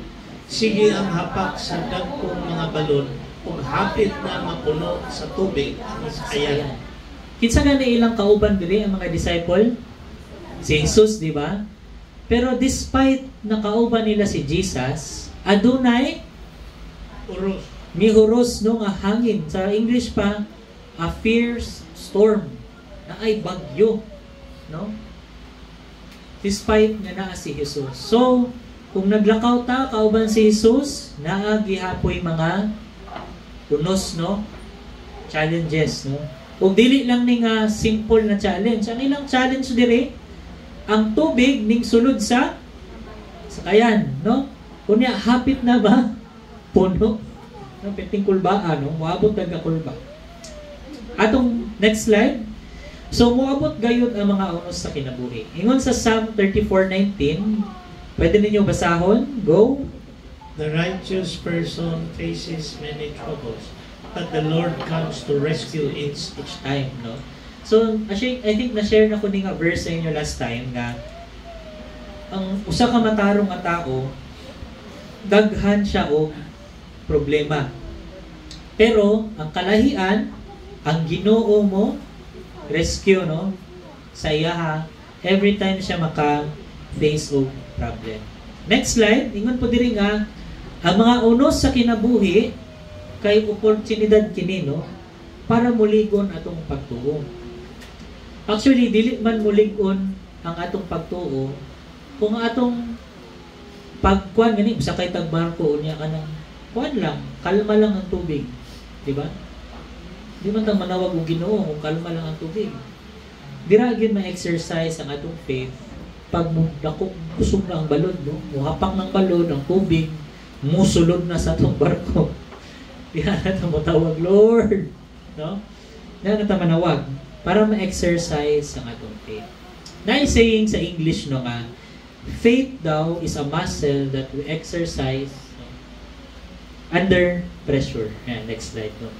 Sige ang hapak sa dagkong mga balon, ug hapit na mapuno sa tubig ang sakayan. Kinsa gani ilang kauban diri ang mga disciple? Si Jesus, di ba? Pero despite na kauban nila si Jesus, adunay Uros. mihuros no nga hangin. Sa English pa, a fierce storm na ay bagyo, no? Despite nga naa si Jesus. So, kung naglakaw ta kauban si Jesus, naa gihapoy mga unos, no? Challenges, no? Ug dili lang ni nga simple na challenge. Ang ilang challenge diri, ang tubig ning sulod sa sakayan, no? Kunya hapit na ba puno? No, peting kulbaan, no? Moabot ka kulba. Atong next slide. So moabot gayud ang mga unos sa kinabuhi. Ingon sa Psalm 34:19, pwede ninyo basahon? Go. The righteous person faces many troubles, but the Lord comes to rescue each Time, no? So, actually, I think na-share na ko ni nga verse sa inyo last time nga ang usa ka matarong nga tao, daghan siya og problema. Pero ang kalahian, ang Ginoo mo rescue, no, sa iyaha every time siya maka-face og problem. Next slide, ingon po diri nga ang mga unos sa kinabuhi kay oportunidad kini, no, para muligon atong pagtuo. Actually, dili man muligon ang atong pagtuo kung atong pagkuan gani sa kay tag barko unya ka ng kuan lang, kalma lang ang tubig, di ba? Di man tang manawag og Ginoo kung kalma lang ang tubig. Dira gyud ma-exercise ang atong faith pag dako kusog na ang balod, no? Muhapak ng balod ang tubig, musulod na sa atong barko. Diha na ta matawag Lord, no? Diha na ta manawag para ma-exercise ang atong faith. Na saying sa English no nga, faith daw is a muscle that we exercise under pressure. Ayan, next slide. No?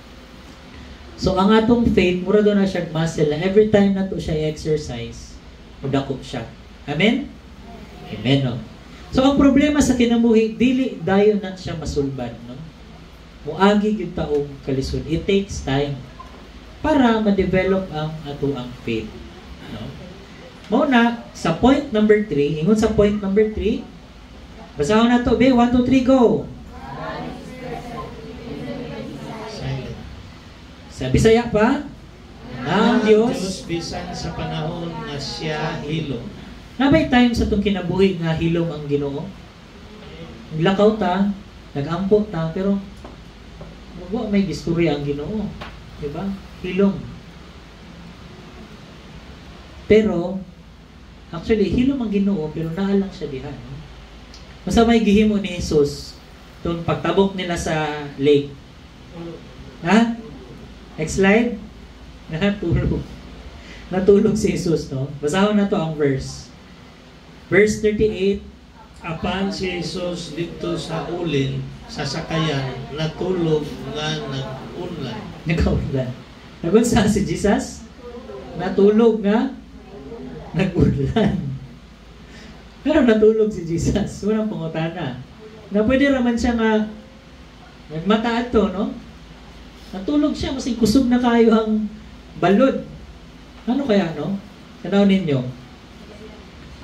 So, ang atong faith, mura doon na siya muscle na every time na to siya i-exercise, magdakop siya. Amen? Amen, no? So, ang problema sa kinabuhi, dili dayon na siya masulban, no? Muagi yung taong kalisod. It takes time para ma-develop ang ato ang faith. No? Muna, sa point number 3, ingon sa point number 3, basahon na to, be, 1, 2, 3, go! Sa Bisaya pa, ang Diyos bisan sa panahon na siya hilom. Nabay time sa itong kinabuhi nga hilom ang Ginoo. Naglakaw ta, nag-ampo ta, pero wala may istorya ang Ginoo. Diba? Hilom. Pero, actually, hilom ang Ginoo, pero naalang siya dihan. Basta may gihimo ni Jesus itong pagtabok nila sa lake. Ha? Next slide. Natulog. Natulog si Jesus, no? Basahon na to ang verse. Verse 38. Apan si Jesus dito sa ulin, sa sakayan, natulog nga nag-unlan. Nag-unlan. Nagunsa si Jesus? Natulog nga nag-unlan. Pero natulog si Jesus. Walang pangutana. Na pwede raman siya nga nagmataan to, no? Natulog siya, masing kusog na kayo ang balod. Ano kaya, no? Tanaw ninyo.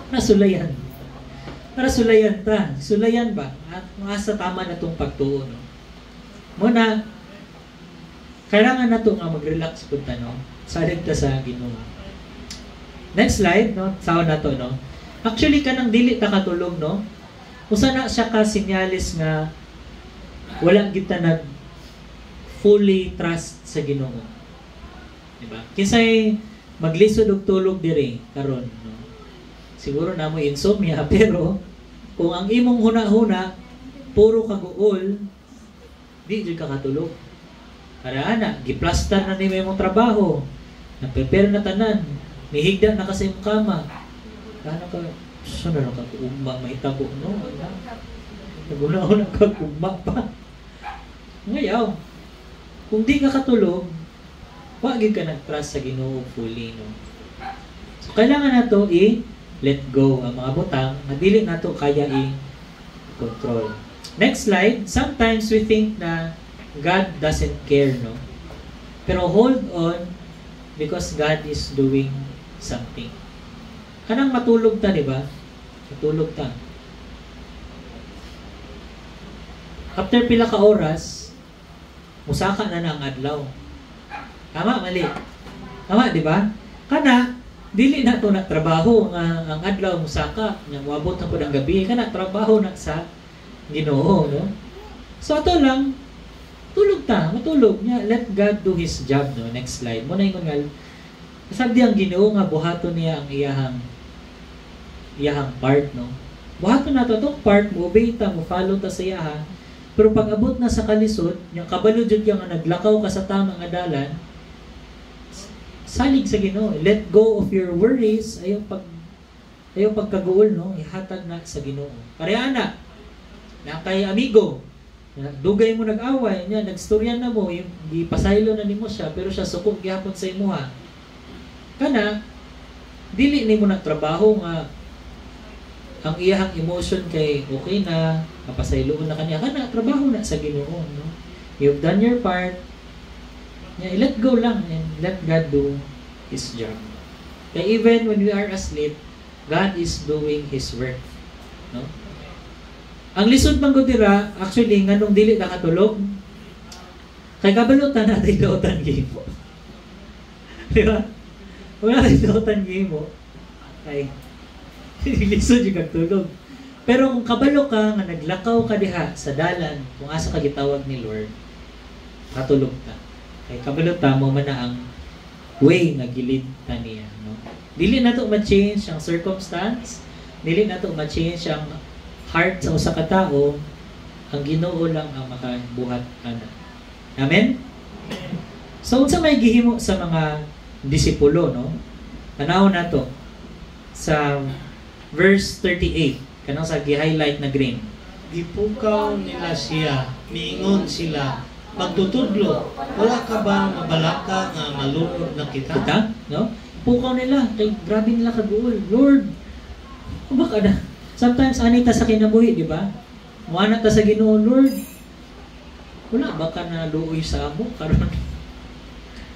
Nasulayan. Para sulayan ta. Sulayan ba? At sa tama na itong pagtuo, no? Muna, kailangan na ito nga mag-relax punta, no? Salig ta sa Ginoo. Next slide, no? Saan na to, no? Actually, kanang dili ta katulog, no? Usa na siya ka sinyalis nga walang kita nag fully trust sa Ginoo. Diba? Kinsay maglisod og tulog diri karon, no? Siguro na mo insomnia, pero kung ang imong huna-huna puro kaguol, di jud ka katulog. Para ana, giplastar na nimo imong trabaho. Na-prepare na tanan. Mihigda na kasi imong kama. Ano ka, sana na ka ugma mahitabo, no? Naguna-una ka ugma pa. Ngayaw, kung di ka katulog, wag ka nag-trust sa Ginoo fully, no? So, kailangan na to let go ang mga butang na dili na to kaya i-control. Next slide. Sometimes we think na God doesn't care, no? Pero hold on because God is doing something. Kanang matulog ta, di ba? Matulog ta. After pila ka oras, musaka na ang adlaw. Tama, mali. Tama, di ba? Kana, dili na to na trabaho nga ang adlaw musaka, nga moabot na pud ang gabi, kana trabaho na sa Ginoo, no? So ato lang tulog ta, matulog niya. Let God do His job, no? Next slide. Mo na ingon nga sabi ang Ginoo nga buhaton niya ang iyahang part, no? Buhaton na to tong part, mo obey ta, mo follow ta sa iyaha. Pero pag abot na sa kalisod, yung kabalo jud nga naglakaw ka sa tama nga dalan, salig sa Ginoo. Let go of your worries. Ayaw pagkaguol, no? Ihatag na sa Ginoo. Pareha na kay amigo. Dugay mo nag-away niya, nagstoryan na mo, ipasaylo na nimo siya, pero siya suko gihapon sa imuha. Kana dili nimo nagtrabaho nga ang iyahang emotion kay okay na, kapasayloon na kanya. Kana trabaho na sa Ginoo, no? You've done your part. Yeah, let go lang and let God do His job. Kaya even when we are asleep, God is doing His work. No? Ang lisod man gud dira, actually nganong dili nakatulog, kay kabalutan natin dautan gihimo. Di ba? Wala natin dautan gihimo. Ay, Lisod yung kagtulog. Pero kung kabalo ka, nga naglakaw ka diha sa dalan, kung asa ka gitawag ni Lord, katulog ta. Kay kabalo ta mo man na ang way nga gilid ta niya, no? Dili na to ma-change ang circumstance, dili na to ma-change ang heart sa usa ka tawo, ang Ginoo lang ang makabuhat ana. Amen? So unsa may gihimo sa mga disipulo, no? Tanaw na to sa verse 38, kanang sa gi-highlight na green. Gipukaw nila siya, miingon sila, magtutudlo, wala ka ba mabalaka nga malunod na kita? Kita, no? Pukaw nila, kay grabe nila kaguol. Lord, baka na. Sometimes anita sa kinabuhi, di ba? Muana ta sa Ginoo, Lord. Wala baka na luoy sa amo karon.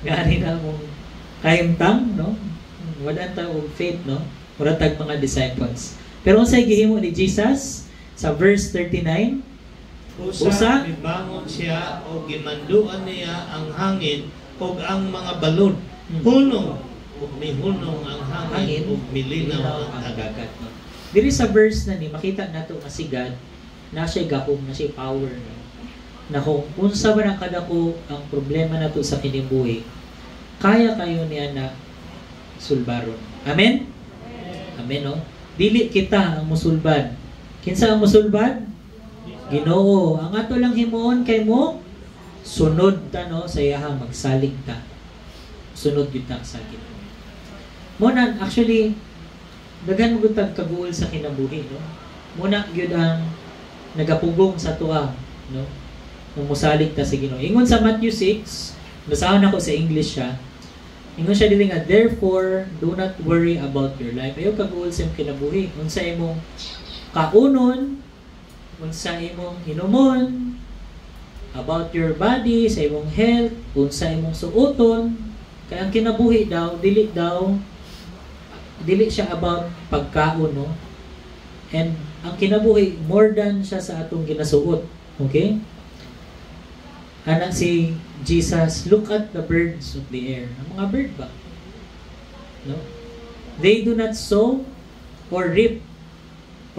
Gani na mong kahimtang, no? Wala ta og faith, no? Wala tag mga disciples. Pero unsay gihimo ni Jesus sa verse 39? Usa, mibangon siya o gimanduan niya ang hangin o ang mga balod. Hmm. Hunong o mihunong ang hangin o milinaw ang dagat. No? Diri sa verse na ni, makita nato nga si God, na siya gahom, na siya power. No? Na kung unsa ba ang kadako ang problema nato sa kinibuhi, kaya kayo niya na sulbaron. Amen? Amen, no? Dili kita ang musulbad. Kinsa ang musulbad? Ginoo. Ang ato lang himuon kay mo, sunod ta, no? Sa iyaha, magsalig ta. Sunod yun ta sa Ginoo. Muna, actually, daghan mo gutag kaguol sa kinabuhi, no? Muna, yun ang nagapugong sa tuwa, no? Nung musalig ta sa Ginoo. Ingon sa Matthew 6, basahon ako sa English siya. Ingon siya dili nga, therefore, do not worry about your life. Ayaw kaguol sa imong kinabuhi. Unsa imong kaunon, unsa imong hinumon, about your body, sa imong health, unsa imong suoton. Kaya ang kinabuhi daw, dili siya about pagkaon, no? And ang kinabuhi, more than siya sa atong ginasuot. Okay? Anak si Jesus, look at the birds of the air. Ang mga bird ba? No? They do not sow or reap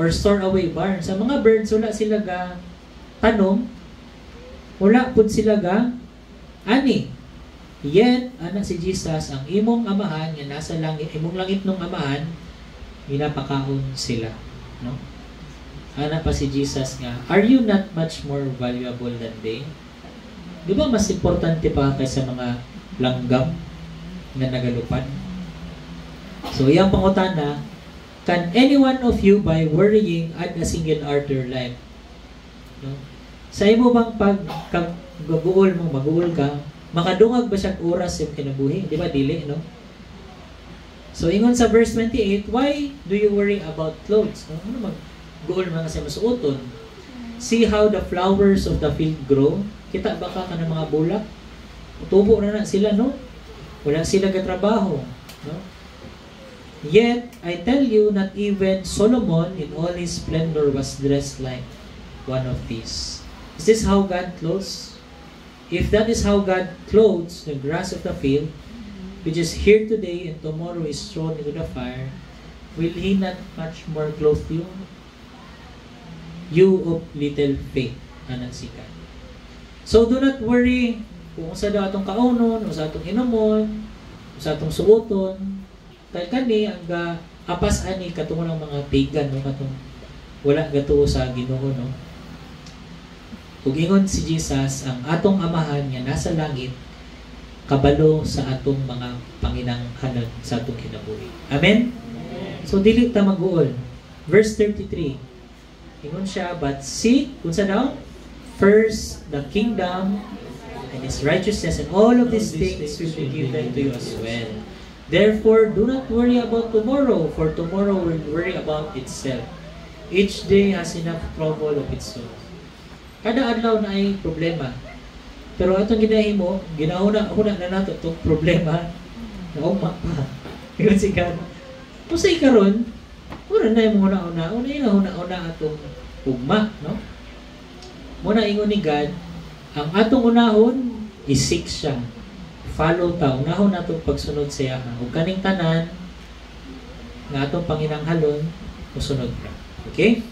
or store away barns. Sa mga birds, wala sila ga tanom, wala pud sila ga ani. Yet, anak si Jesus, ang imong amahan, nga nasa langit, imong langit ng amahan, ginapakaon sila. No? Anak pa si Jesus nga, are you not much more valuable than they? Di ba mas importante pa kaysa mga langgam na nagalupad? So, iyang pangutana, can any one of you by worrying add a single hour to your life? No? Sa imo bang pag-guol mo, mag-uol ka, makadungag ba siyang oras yung kinabuhi? Di ba dili, no? So, ingon sa verse 28, why do you worry about clothes? No? Ano mag-guol mga sa masuoton? See how the flowers of the field grow? Kita ba ka ng mga bulak? Tubo na sila, no? Wala sila katrabaho, no? Yet, I tell you, not even Solomon in all his splendor was dressed like one of these. Is this how God clothes? If that is how God clothes the grass of the field, which is here today and tomorrow is thrown into the fire, will He not much more clothe you? You of little faith, anak si God. So, do not worry kung sa daw atong kaunon, o sa atong inumon, o sa atong suoton. Kaya kani, ang apas ani katungo ng mga pagan, no? Katong wala gatuo sa Ginoo, no? Ug ingon si Jesus, ang atong amahan nga nasa langit, kabalo sa atong mga panginanghanan sa atong kinabuhi. Amen? So, dili ta mag-uol. Verse 33. Ingon siya, but seek, kung sa daw? First, the kingdom and His righteousness, and all of these things will be given to you as well. Therefore, do not worry about tomorrow, for tomorrow will worry about itself. Each day has enough trouble of its own. Kada adlaw na ay problema. Pero atong ginahimo, ginauna na nato itong problema na umma pa. Yun si God. Kung sa ikaron, una na yung una atong ugma, no? Muna ingon ni God, ang atong unahon, isik siya. Follow ta. Unahon natong pagsunod sa iya. Ug kaning tanan, nga atong panginanghalon, Musunod ka. Okay?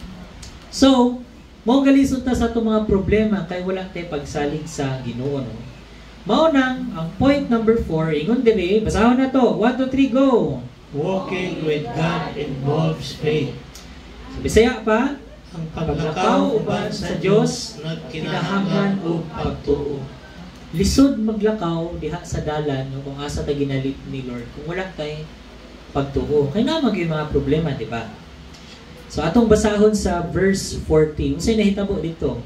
So, mao galisod ta sa itong mga problema kay wala tayo pagsalig sa Ginoo, no? Maunang, ang point number 4, ingon diri, basahon na to. 1, 2, 3, go! Walking with God involves faith. Sa Bisaya pa, Ang paglakaw uban sa Dios nagkinahanglan og pagtuo. lisod maglakaw diha sa dalan no, kung asa ta ginalit ni Lord. Kung wala tay pagtuo, kay na yung mga problema, di ba? So atong basahon sa verse 14. Unsay nahitabo dito?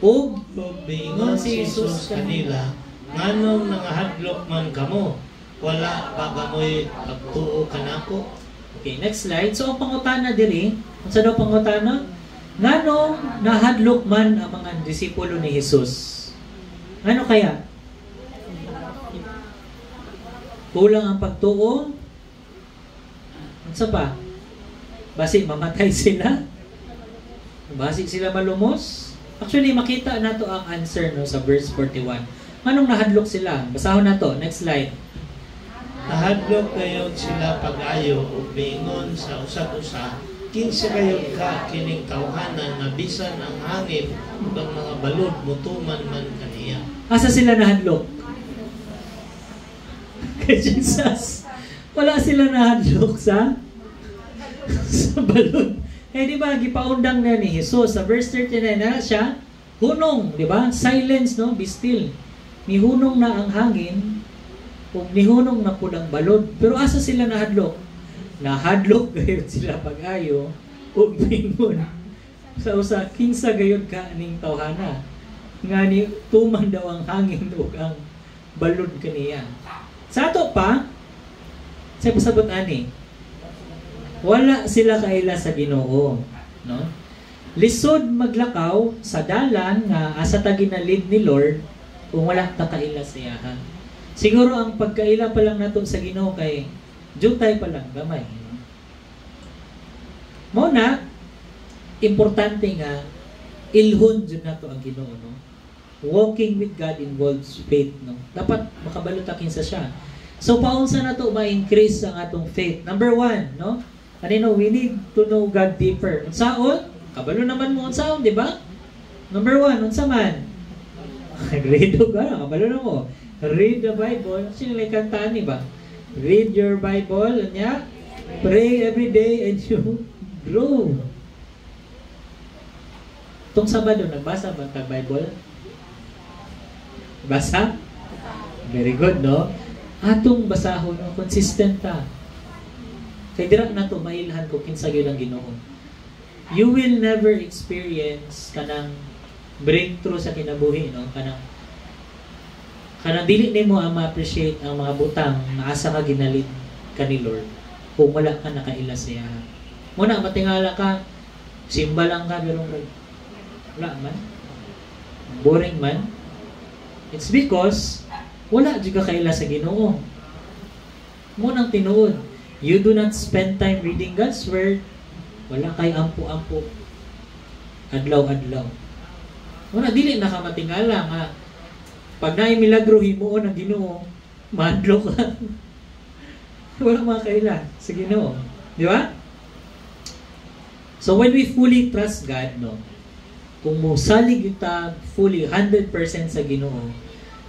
Og Bingon si Jesus kanila, nganong nangahadlok man kamo, wala ba kamoy pagtuo kanako? okay, next slide. So ang pangutana diri, unsa daw pangutana? Nganong nahadlok man ang mga disipulo ni Jesus? Ano kaya? Kulang ang pagtuo? Unsa pa? Basi mamatay sila? Basi sila malumos? Actually, makita nato ang answer no sa verse 41. Anong nahadlok sila? Basahon nato. Next slide. Nahadlok kayon sila pag-ayo ug miingon sa usat-usa, kinsa kayon ka kining tawhanan nga bisan ang hangin ug ang mga balod mutuman man kaniya. Asa sila nahadlok? Kay Jesus. Wala sila nahadlok sa balon. Eh di ba gipaundang na ni Jesus sa verse 39 na siya hunong, di ba? Silence, no? Be still. Nihunong na ang hangin ug nihunong na pud ang balod. Pero asa sila nahadlok? Nahadlok gayud sila pag-ayo ug mingon sa usa kinsa gayud ka ning tawhana nga ni tuman daw ang hangin ug ang balod kaniya. Sa ato pa sa pasabot ani, wala sila kaila sa Ginoo, no? Lisod maglakaw sa dalan nga asa ta ginalid ni Lord kung wala ta kaila sa iya. Siguro ang pagkaila pa lang nato sa Ginoo kay jutay pa lang gamay. Mao na importante nga ilhon jud nato ang Ginoo, no? Walking with God involves faith, no? Dapat makabalo ta kinsa siya. So paunsa nato ma-increase ang atong faith? Number 1, no? Ano, we need to know God deeper. Unsaon? Kabalo naman mo unsaon, di ba? Number 1, unsa man? Read o ka, kabalo na mo. Read the Bible. Sino lang kantaan ni ba? Read your Bible, anya? Pray every day and you grow. Itong Sabado, nagbasa ba ang Bible? Basa? Very good, no? Atong basahon, no? Consistent ta. Kay dira na to mailhan ko kinsa gyud ang Ginoo. You will never experience kanang breakthrough sa kinabuhi, no? Kanang dili nimo ma-appreciate ang mga butang na asa ka ginalit ka ni Lord kung wala ka nakaila sa iya. Muna matingala ka, simba lang ka pero wala man. Boring man. It's because wala jud ka kaila sa Ginoo. Munang tinuod, you do not spend time reading God's Word, wala kay ampo-ampo adlaw-adlaw. Wala, dili na ka matingala nga pag naay milagro himuon ang Ginoo, mahadlo ka. Wala makaila sa Ginoo. Di ba? So when we fully trust God, no, kung musalig kita fully 100% sa Ginoo,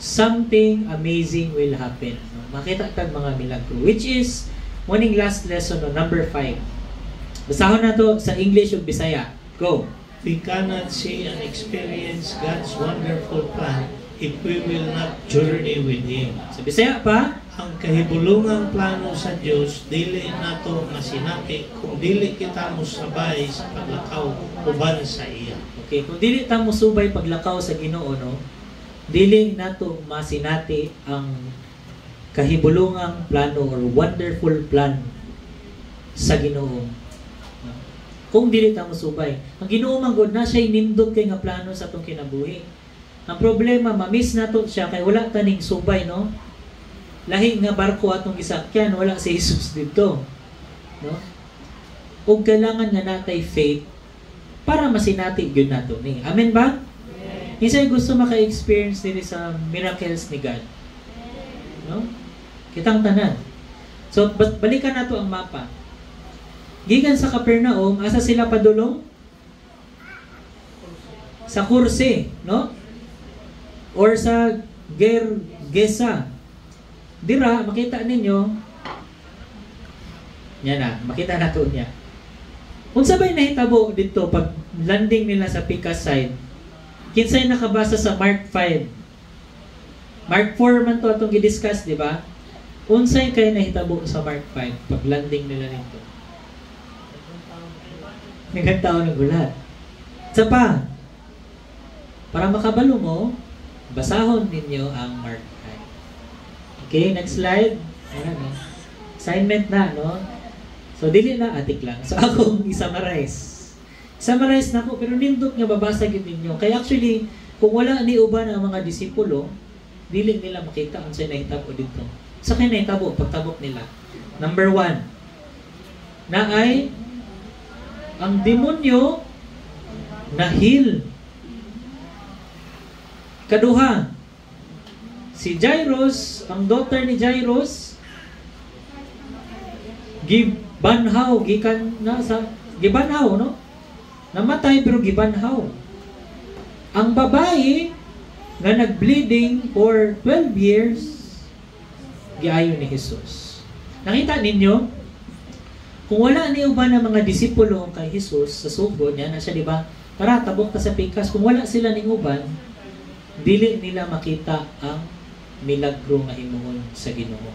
something amazing will happen. No? Makita tag mga milagro, which is morning last lesson, no, number 5. Basahon na to sa English ug Bisaya. Go. We cannot see and experience God's wonderful plan if we will not journey with Him. Sa Bisaya pa, Ang kahibulungang plano sa Dios dili nato masinati kung dili kita mosabay sa paglakaw uban sa iya. okay, kung dili ta musubay paglakaw sa Ginoo, no, dili nato masinati ang kahibulungang plano or wonderful plan sa Ginoo. Kung dili ta musubay, ang Ginoo man gud na siya nindot kay nga plano sa atong kinabuhi. Ang problema, ma-miss nato siya kay wala ta ning subay, no? Lahi nga barko atong gisakyan, wala si Jesus dito, no? Ug kailangan nga natay faith para masinati gyud nato ni. Amen ba? Isay gusto maka-experience diri sa miracles ni God, no? Kitang tanan. So balikan nato ang mapa. gikan sa Capernaum, asa sila padulong? Sa kurse, no? Or sa Gergesa. Dira, makita ninyo, yan na, makita na to niya. Kung sabay nahitabo dito, pag landing nila sa Picas side, kinsay nakabasa sa Mark 5. Mark 4 man to atong gidiscuss, di ba? Unsay kay nahitabo sa Mark 5 pag landing nila nito? Nagkataon ng gulat. Sa pa, para makabalo mo, basahon ninyo ang Mark 5. Okay, next slide. Ayan, no? Assignment na, no? So, dili na, atik lang. So, akong i-summarize. Summarize na ako, pero nindot nga babasa yun ninyo. Kaya actually, kung wala ni uban ang mga disipulo, dili nila makita ang sa'y nahitabo dito. Sa kaya nahitabo, pagtabok nila. Number 1, na ay ang demonyo na heal. Kaduha, si Jairus, ang daughter ni Jairus, gibanhaw, gikan na sa gibanhaw, no? Namatay pero gibanhaw. Ang babae nga nag-bleeding for 12 years, giayon ni Jesus. Nakita ninyo? Kung wala ni uban ng mga disipulo kay Jesus sa sugod niya, na siya, di ba? Tara, tabok ka sa Picas. Kung wala sila ning uban, dili nila makita ang milagro nga himuon sa Ginoo.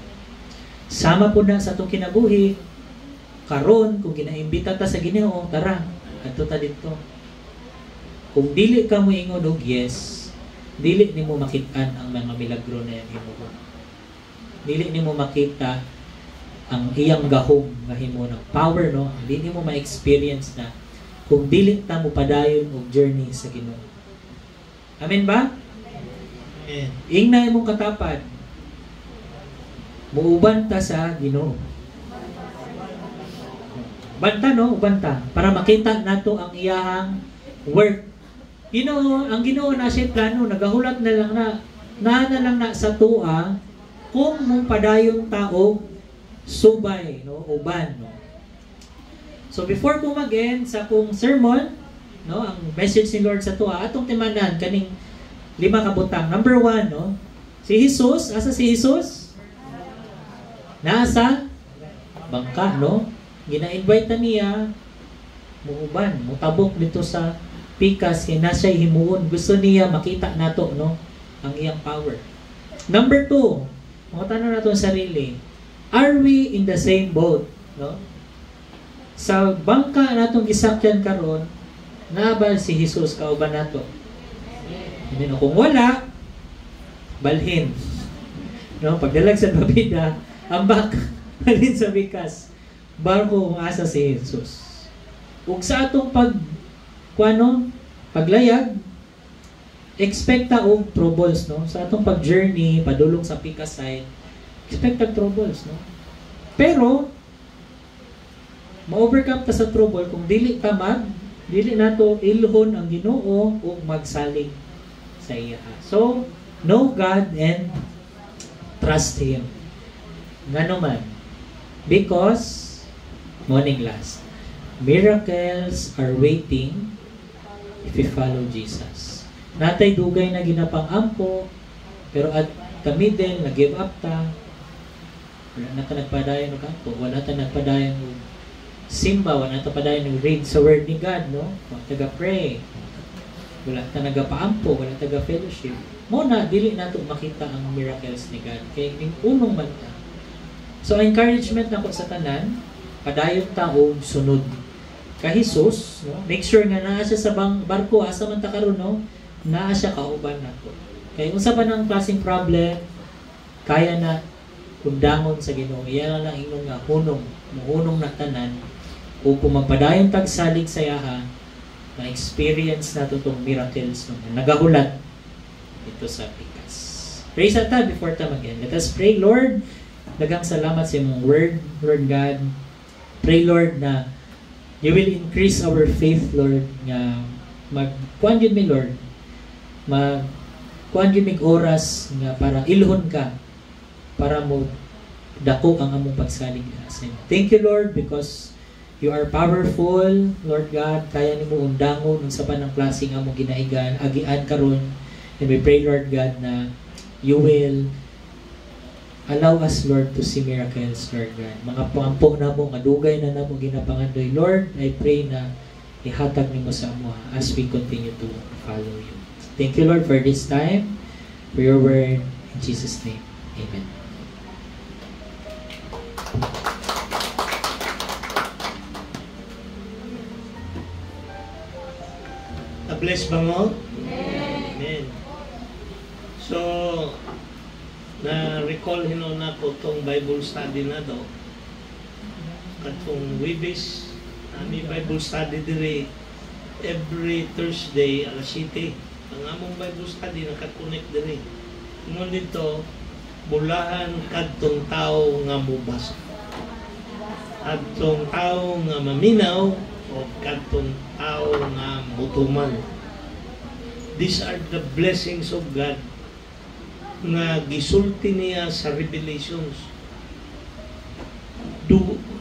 Sama po na sa itong kinabuhi, karon kung ginaimbita ta sa Ginoo, tara, adto ta dito. Kung dili ka mo ingod og yes, dili nimo makit-an ang mga milagro na himuon. Dili nimo makita ang iyang gahom nga himuon, ang power, no? Dili nimo ma-experience na kung dili ta mo padayon og journey sa Ginoo. Amen ba? Amen. Ingna imong katapad, muuban ta sa Ginoo. Banta, no? Ubanta. Para makita nato ang iyahang work. Ginoo, ang Ginoo na siya plano, nagahulat na lang na sa tua, kung mong padayong tao, subay, no? Uban, no? So before ko mag-end sa kung sermon, no? Ang message ni Lord sa tua, atong timanan, kaning 5 kabutang. Number 1, no? Si Jesus, asa si Jesus? Nasa bangka, no? Gina-invite niya muuban, mutabok dito sa Picas, kaya na siya himuon. Gusto niya makita nato, no? Ang iyang power. Number 2, mga tanong nato ang sarili, are we in the same boat, no? Sa bangka natong gisakyan karon, nabal si Jesus kauban nato? Amen. Kung wala, balhin. No, pagdalag sa babida, ambak balhin sa Picas. Barko kung asa si Jesus. Ug sa atong paglayag, expecta og troubles, no? Sa atong pag-journey padulong sa Picas side, expecta troubles, no? Pero ma-overcome ta sa trouble kung dili nato ilhon ang Ginoo ug magsalig sa iya. So, know God and trust Him. Ngano man? Because morning last, miracles are waiting if we follow Jesus. Natay dugay na ginapang-ampo, pero at kami din nag-give up ta. Wala na ta nagpadayon ng ampo, wala ta nagpadayon ng simba, wala na ta padayon ng read sa word ni God, no? Wala taga-pray, wala ta nagapa-ampo, wala taga-fellowship. Muna, dili nato makita ang miracles ni God. Kaya yung unong man ta. So, encouragement na ko sa tanan, padayon tao sunod ka Jesus, no? Make sure nga naa siya sa barko, asa man ta karon, no? Naa siya kauban nato. Kaya unsa pa nang klaseng problem, kaya na kundangon sa Ginoo. Iyan lang ingon nga hunong na tanan o pumapadayon tagsalig sa yaha, na-experience nato tong miracles, no? Nagahulat ito sa Picas. Praise ta before ta mag-end. Let us pray. Lord, daghang salamat sa imong word, Lord God. Pray, Lord, na you will increase our faith, Lord, nga magkuhan yun mi, Lord, magkuhan yun mi oras nga para ilhon ka, para mo dako ang among pagsalig na. Thank you, Lord, because You are powerful, Lord God. Kaya nimo undangon unsa pa ng klase nga mo ginaigan, agian karon. And we pray, Lord God, na you will allow us, Lord, to see miracles, Lord God. Mga pampo na mo, nga dugay na mo ginapangandoy. Lord, I pray na ihatag nimo sa amo as we continue to follow you. Thank you, Lord, for this time, for your word. In Jesus' name, amen. Na-bless ba mo? Amen. So, na-recall hino na ko itong Bible study na do. Katong Wibis, may Bible study dire every Thursday alas 7. Ang among Bible study nakakonect dire. Ngon dito, bulahan kadtong tao nga mubasa. Kadtong tao nga maminaw o kadtong tao nga mutuman. These are the blessings of God nga gisulti niya sa Revelations.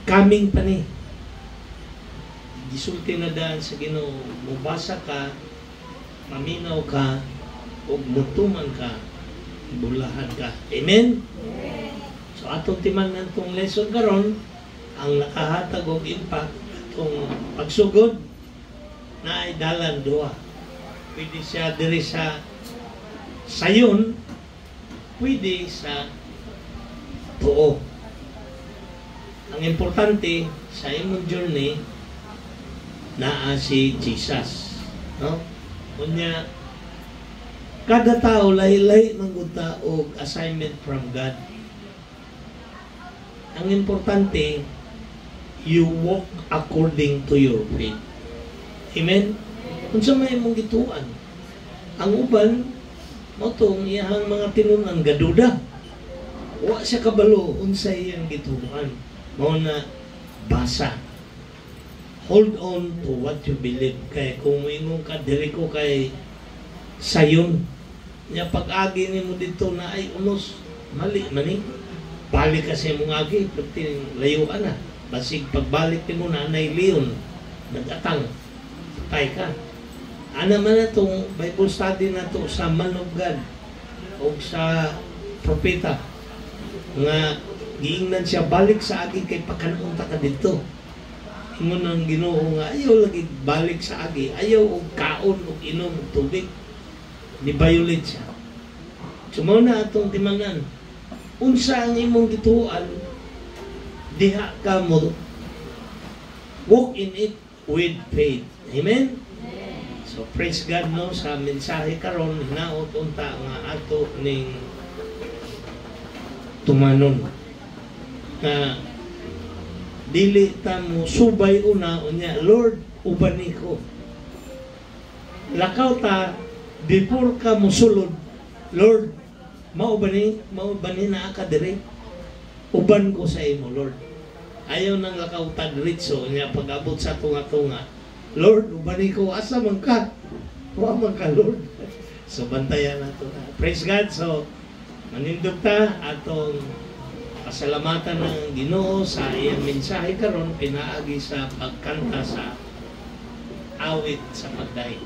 Coming pa ni. Gisulti na daan sa Ginoo, mubasa ka, maminaw ka, o mutuman ka, bulahan ka. Amen? So atong timanan tong lesson karon, ang nakahatag og impact atong pagsugod na ay dalan duha. Pwede siya diri sa sayon, pwede sa tuo. Ang importante sa imong journey naa si Jesus, no? Unya kada tao lahi-lahi man gud ta og assignment from God. Ang importante, you walk according to your faith. Amen? Unsa may imong gituan? Ang uban mo tong iyang mga tinunan gaduda. Wa siya kabalo unsa iyang gituan. Mao na basa. Hold on to what you believe. Kay kung moingon ka diri ko kay sayon, nya pag-agi nimo dito na ay unos mali man ni. Balik ka sa imong agi, pati layuan na. Basig pagbalik nimo na anay leon, nagatang. Patay ka. Ana man na itong Bible study na to sa man of God o sa propeta nga giingnan siya balik sa agi kay pagkanunta ka dito. Ingon ang Ginoo nga ayaw lagi balik sa agi, ayaw og kaon og inom og tubig. Ni-violate siya. Sumaw na atong timanan. Unsa ang imong gituan, diha ka mo walk in it with faith. Amen? So praise God, no, sa mensahe karon hinaot unta nga ato ning tumanon na dili ta mo subay una unya, Lord ubani ko. Lakaw ta before ka mosulod, Lord maubani na ka diri. Uban ko sa imo, Lord. Ayaw nang lakaw ta diretso unya pag-abot sa tunga-tunga, Lord ubani ko, asa man ka? Wa man ka, Lord. So bantayan nato na. Praise God. So manindog ta atong pasalamatan ng Ginoo sa iyang mensahe karon pinaagi sa pagkanta sa awit sa pagdaig.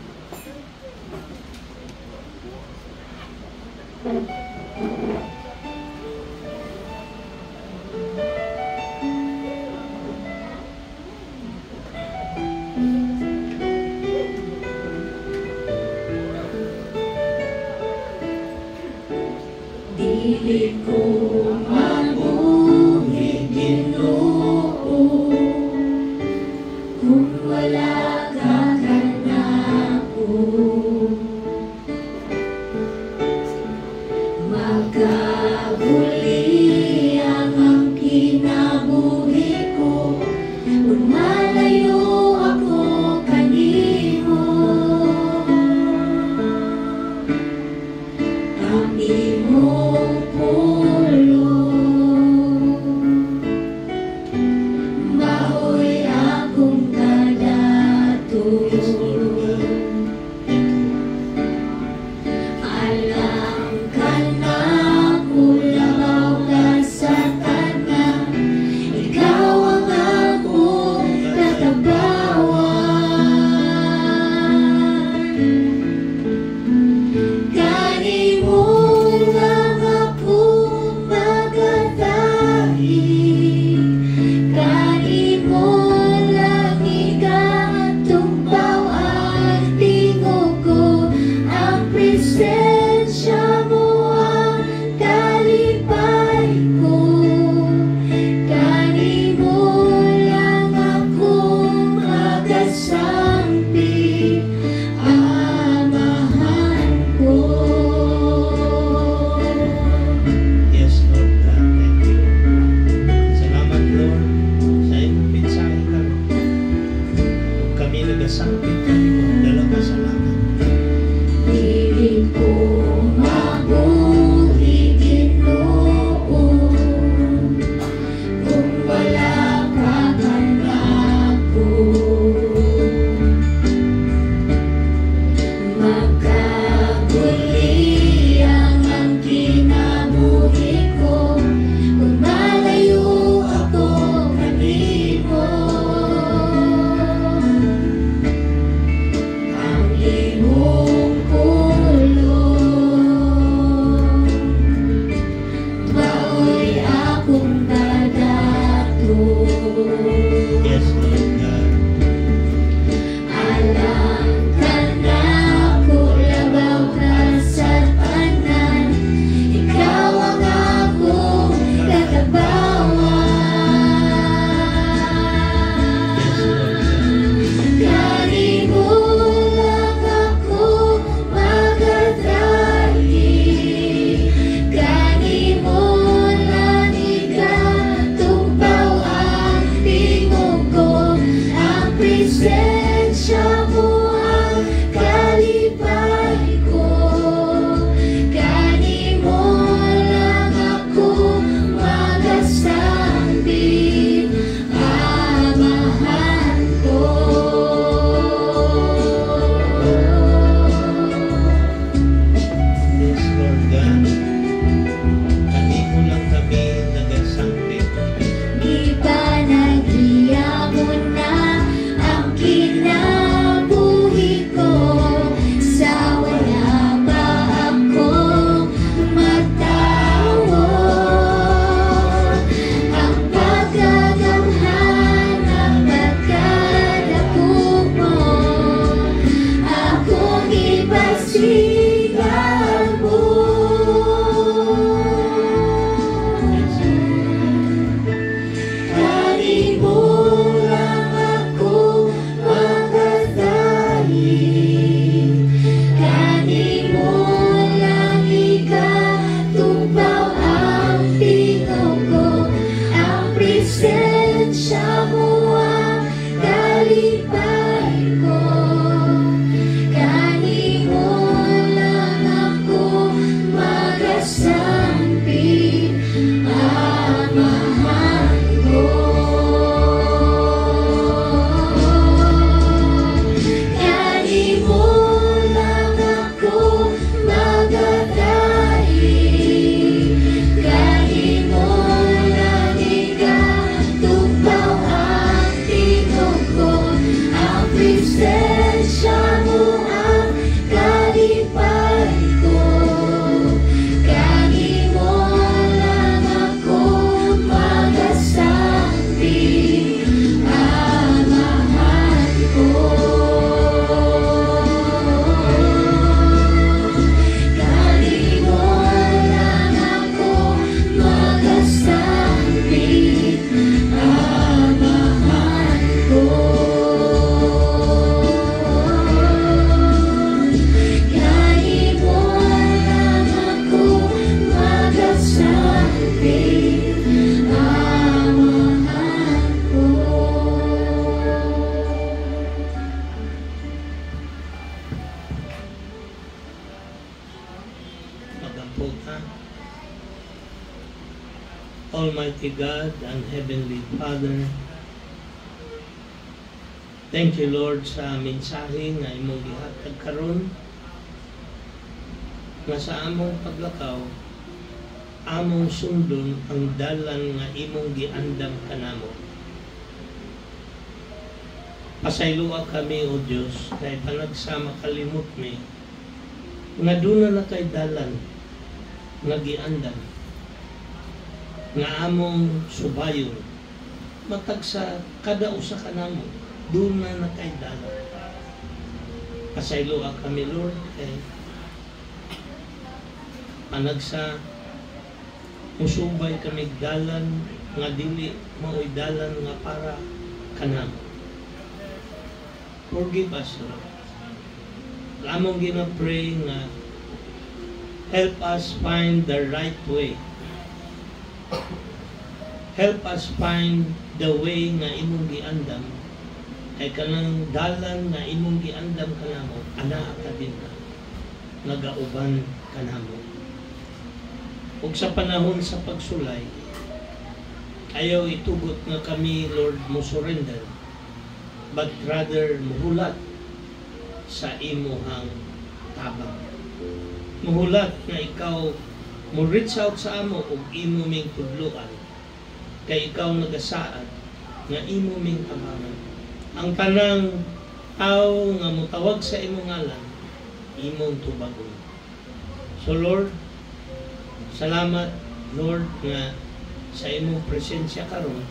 Dili ko mabuhi Ginoo kung wala ka kanako. Magkaguli ang kinabuhi ko kung malayo ako kanimo. Ang imong maoy akong kadato. Alam ka na kulaw Almighty God and Heavenly Father, thank you, Lord, sa mensahe nga imong gihatag karon nga sa among paglakaw, among sundon ang dalan nga imong giandam kanamo. Pasayloa kami, O Diyos, kay panagsama kalimot mi nga duna na kay dalan nga giandam nga among subayon matag sa kada usa kanamo duna na kay dalan. Pasayloa kami, Lord, kay panagsa musubay kami dalan nga dili mao'y dalan nga para kanamo. Forgive us, Lord. Lamang gina-pray nga help us find the right way. Help us find the way nga imong giandam kay kanang dalan nga imong giandam kanamo ana ka din na nagauban kanamo. Ug sa panahon sa pagsulay ayaw itugot nga kami, Lord, mo surrender, but rather muhulat sa imuhang tabang. Muhulat na ikaw mo reach out sa amo ug imo ming tudloan kay ikaw nagasaad nga imo ming tabangan. Ang tanang tao nga mutawag sa imong ngalan imong tubagon. So Lord, salamat, Lord, nga sa imong presensya karon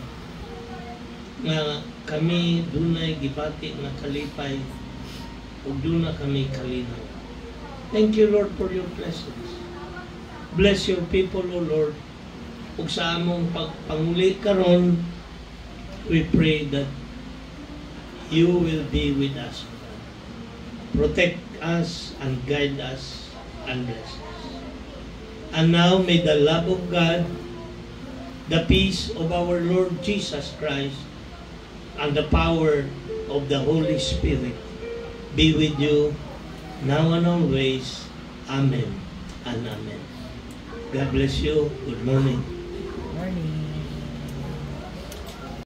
nga kami dunay gibati nga kalipay ug duna kami kalinaw. Thank you, Lord, for your blessings. Bless your people, O Lord. Ug sa among pagpanguli karon, we pray that you will be with us. Protect us and guide us and bless us. And now may the love of God, the peace of our Lord Jesus Christ, and the power of the Holy Spirit be with you now and always. Amen and amen. God bless you. Good morning.